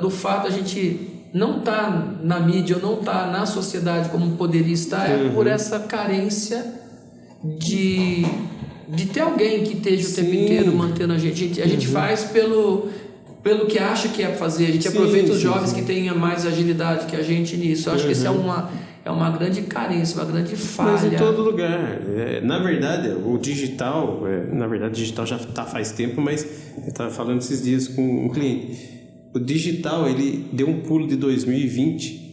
[SPEAKER 4] do fato de a gente não estar na mídia ou não estar na sociedade como poderia estar é por essa carência de ter alguém que esteja o tempo inteiro mantendo a gente. A gente faz pelo pelo que acha que é fazer. A gente aproveita os jovens que tenham mais agilidade que a gente nisso. Eu acho que isso é uma grande carência, uma grande falha.
[SPEAKER 2] Mas em todo lugar. Na verdade, o digital... o digital já está faz tempo, mas eu estava falando esses dias com um cliente. O digital, ele deu um pulo de 2020.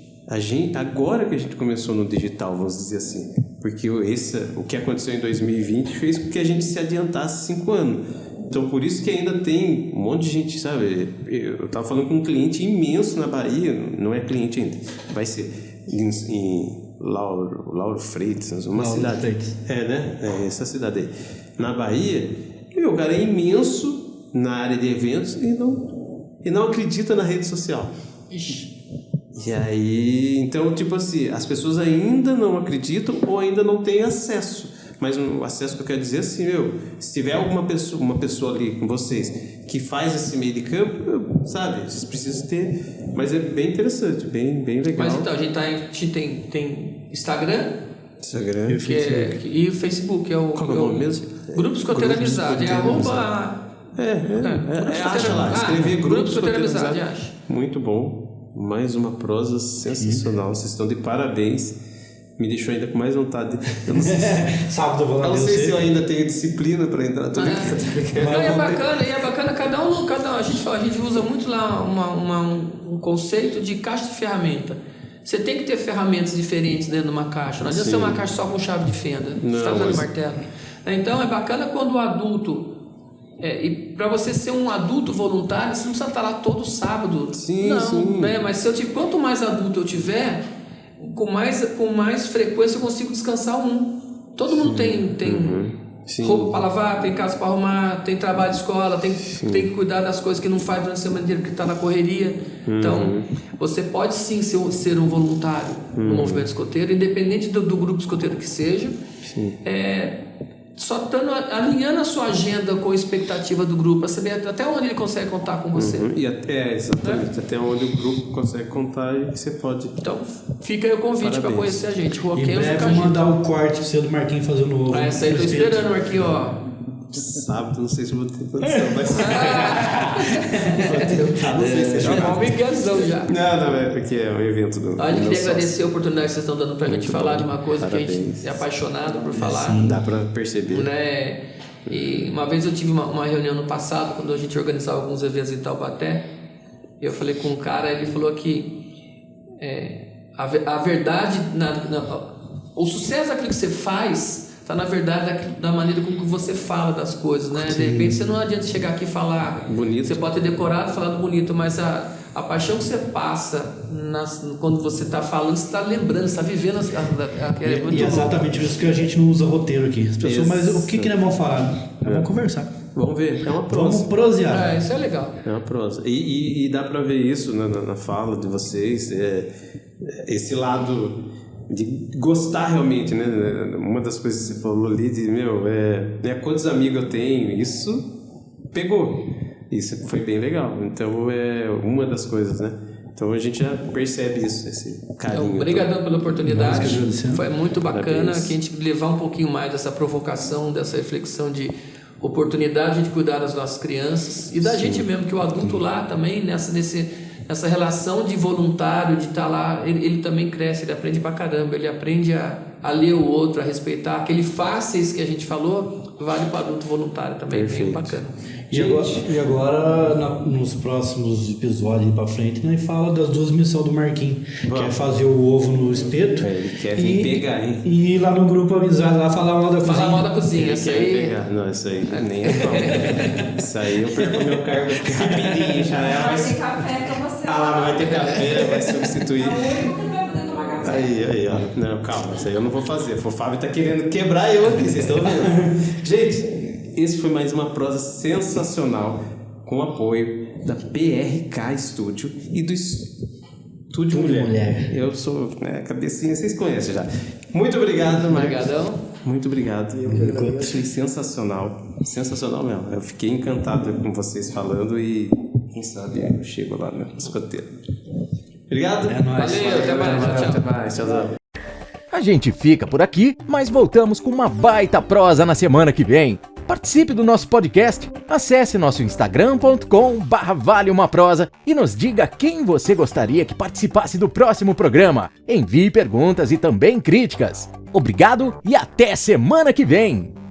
[SPEAKER 2] Agora que a gente começou no digital, vamos dizer assim. Porque o que aconteceu em 2020 fez com que a gente se adiantasse 5 anos. Então, por isso que ainda tem um monte de gente, sabe? Eu estava falando com um cliente imenso na Bahia, não é cliente ainda, vai ser em Lauro Freitas, uma cidade.
[SPEAKER 5] Freitas.
[SPEAKER 2] Né? Essa cidade aí. Na Bahia, e o cara é imenso na área de eventos e não acredita na rede social.
[SPEAKER 4] Ixi.
[SPEAKER 2] E aí, então, tipo assim, as pessoas ainda não acreditam ou ainda não têm acesso. Mas o acesso que eu quero dizer é assim, se tiver uma pessoa ali com vocês que faz esse meio de campo, sabe, vocês precisam ter. Mas é bem interessante, bem legal.
[SPEAKER 4] Mas então, a gente tem Instagram e o Facebook, é o...
[SPEAKER 2] Qual é o nome mesmo?
[SPEAKER 4] Grupo Escoteiro Amizade,
[SPEAKER 2] acha lá, escrever
[SPEAKER 4] Grupo Escoteiro Amizade, acha.
[SPEAKER 2] Muito bom, mais uma prosa sensacional, vocês estão de parabéns. Me deixou ainda com mais vontade. Eu não sei
[SPEAKER 5] Sábado eu vou lá.
[SPEAKER 2] Eu não sei se eu ainda tenho disciplina para entrar.
[SPEAKER 4] É bacana cada um. A gente usa muito lá um conceito de caixa de ferramenta. Você tem que ter ferramentas diferentes dentro de uma caixa. Não adianta ser uma caixa só com chave de fenda. Você está usando martelo. Então é bacana quando o adulto. E para você ser um adulto voluntário, você não precisa estar lá todo sábado.
[SPEAKER 2] Sim.
[SPEAKER 4] Né? Mas quanto mais adulto eu tiver, com mais frequência eu consigo descansar Todo mundo tem roupa para lavar, tem casa para arrumar, tem trabalho de escola, tem que cuidar das coisas que não faz durante a semana inteira porque está na correria. Então, você pode sim ser um voluntário no movimento escoteiro, independente do grupo escoteiro que seja. Só alinhando a sua agenda com a expectativa do grupo, para saber até onde ele consegue contar com você.
[SPEAKER 2] Exatamente. Até onde o grupo consegue contar e você pode.
[SPEAKER 4] Então, fica aí o convite para conhecer a gente.
[SPEAKER 5] Em breve vou mandar o corte para você do Marquinhos fazer o novo.
[SPEAKER 4] Essa aí tô esperando, Marquinhos, ó.
[SPEAKER 2] Sábado, não sei se vou ter condição, mas.
[SPEAKER 4] Não sei se é uma obrigação já.
[SPEAKER 2] Não, é porque é um evento do.
[SPEAKER 4] A gente quer agradecer a oportunidade que vocês estão dando pra gente falar de uma coisa que a gente é apaixonado por falar.
[SPEAKER 2] Sim, dá pra perceber.
[SPEAKER 4] Né? E uma vez eu tive uma reunião no passado, quando a gente organizava alguns eventos em Taubaté. Eu falei com um cara, ele falou que a verdade, o sucesso daquilo que você faz. Está, na verdade, da maneira como que você fala das coisas, né? De repente, você não adianta chegar aqui e falar... Bonito. Você pode ter decorado e falado bonito, mas a paixão que você passa quando você está falando, você está lembrando, você está vivendo...
[SPEAKER 5] E é exatamente isso que a gente não usa roteiro aqui. As pessoas, mas o que nós vamos falar? Vamos conversar.
[SPEAKER 2] Vamos ver, é uma prosa.
[SPEAKER 5] Vamos prosear.
[SPEAKER 4] Isso é legal.
[SPEAKER 2] É uma prosa. E dá para ver isso na fala de vocês, esse lado... de gostar realmente, né? Uma das coisas que você falou ali de quantos amigos eu tenho, isso pegou, isso foi bem legal. Então é uma das coisas, né? Então a gente já percebe isso, esse carinho.
[SPEAKER 4] Obrigadão pela oportunidade, foi muito bacana.
[SPEAKER 2] Parabéns.
[SPEAKER 4] Que a gente levar um pouquinho mais dessa provocação, dessa reflexão de oportunidade de cuidar das nossas crianças e da gente mesmo, que o adulto lá também essa relação de voluntário, de estar lá, ele também cresce, ele aprende pra caramba, ele aprende a ler o outro, a respeitar. Aquele fáceis que a gente falou, vale para o adulto voluntário também, bem bacana.
[SPEAKER 5] E agora nos próximos episódios pra frente, nós fala das 2 missões do Marquinhos, que é fazer o ovo no espeto.
[SPEAKER 2] Ele quer vir pegar, hein?
[SPEAKER 5] E lá no grupo Amizade, lá falar mal da cozinha.
[SPEAKER 4] Falar mal da cozinha,
[SPEAKER 2] isso aí. Não, isso aí nem é isso aí eu perco meu cargo aqui rapidinho já.
[SPEAKER 6] Vai ter café pra você.
[SPEAKER 2] Não vai ter café, vai substituir.
[SPEAKER 6] É o único que vai poder tomar café.
[SPEAKER 2] Aí, ó. Não, calma, isso aí eu não vou fazer. O Fábio tá querendo quebrar eu aqui, vocês estão vendo? Gente, esse foi mais uma prosa sensacional com o apoio da PRK Studio e do Estúdio Mulher. Eu sou cabecinha, vocês conhecem já. Muito obrigado, Marcos.
[SPEAKER 4] Obrigadão.
[SPEAKER 2] Muito obrigado. Eu achei sensacional. Sensacional mesmo. Eu fiquei encantado com vocês falando e quem sabe eu chego lá no escoteiro. Obrigado.
[SPEAKER 5] É nóis.
[SPEAKER 4] Valeu, até mais. Tchau.
[SPEAKER 2] Até mais. Tchau.
[SPEAKER 1] A gente fica por aqui, mas voltamos com uma baita prosa na semana que vem. Participe do nosso podcast. Acesse nosso instagram.com/valeumaprosa e nos diga quem você gostaria que participasse do próximo programa. Envie perguntas e também críticas. Obrigado e até semana que vem!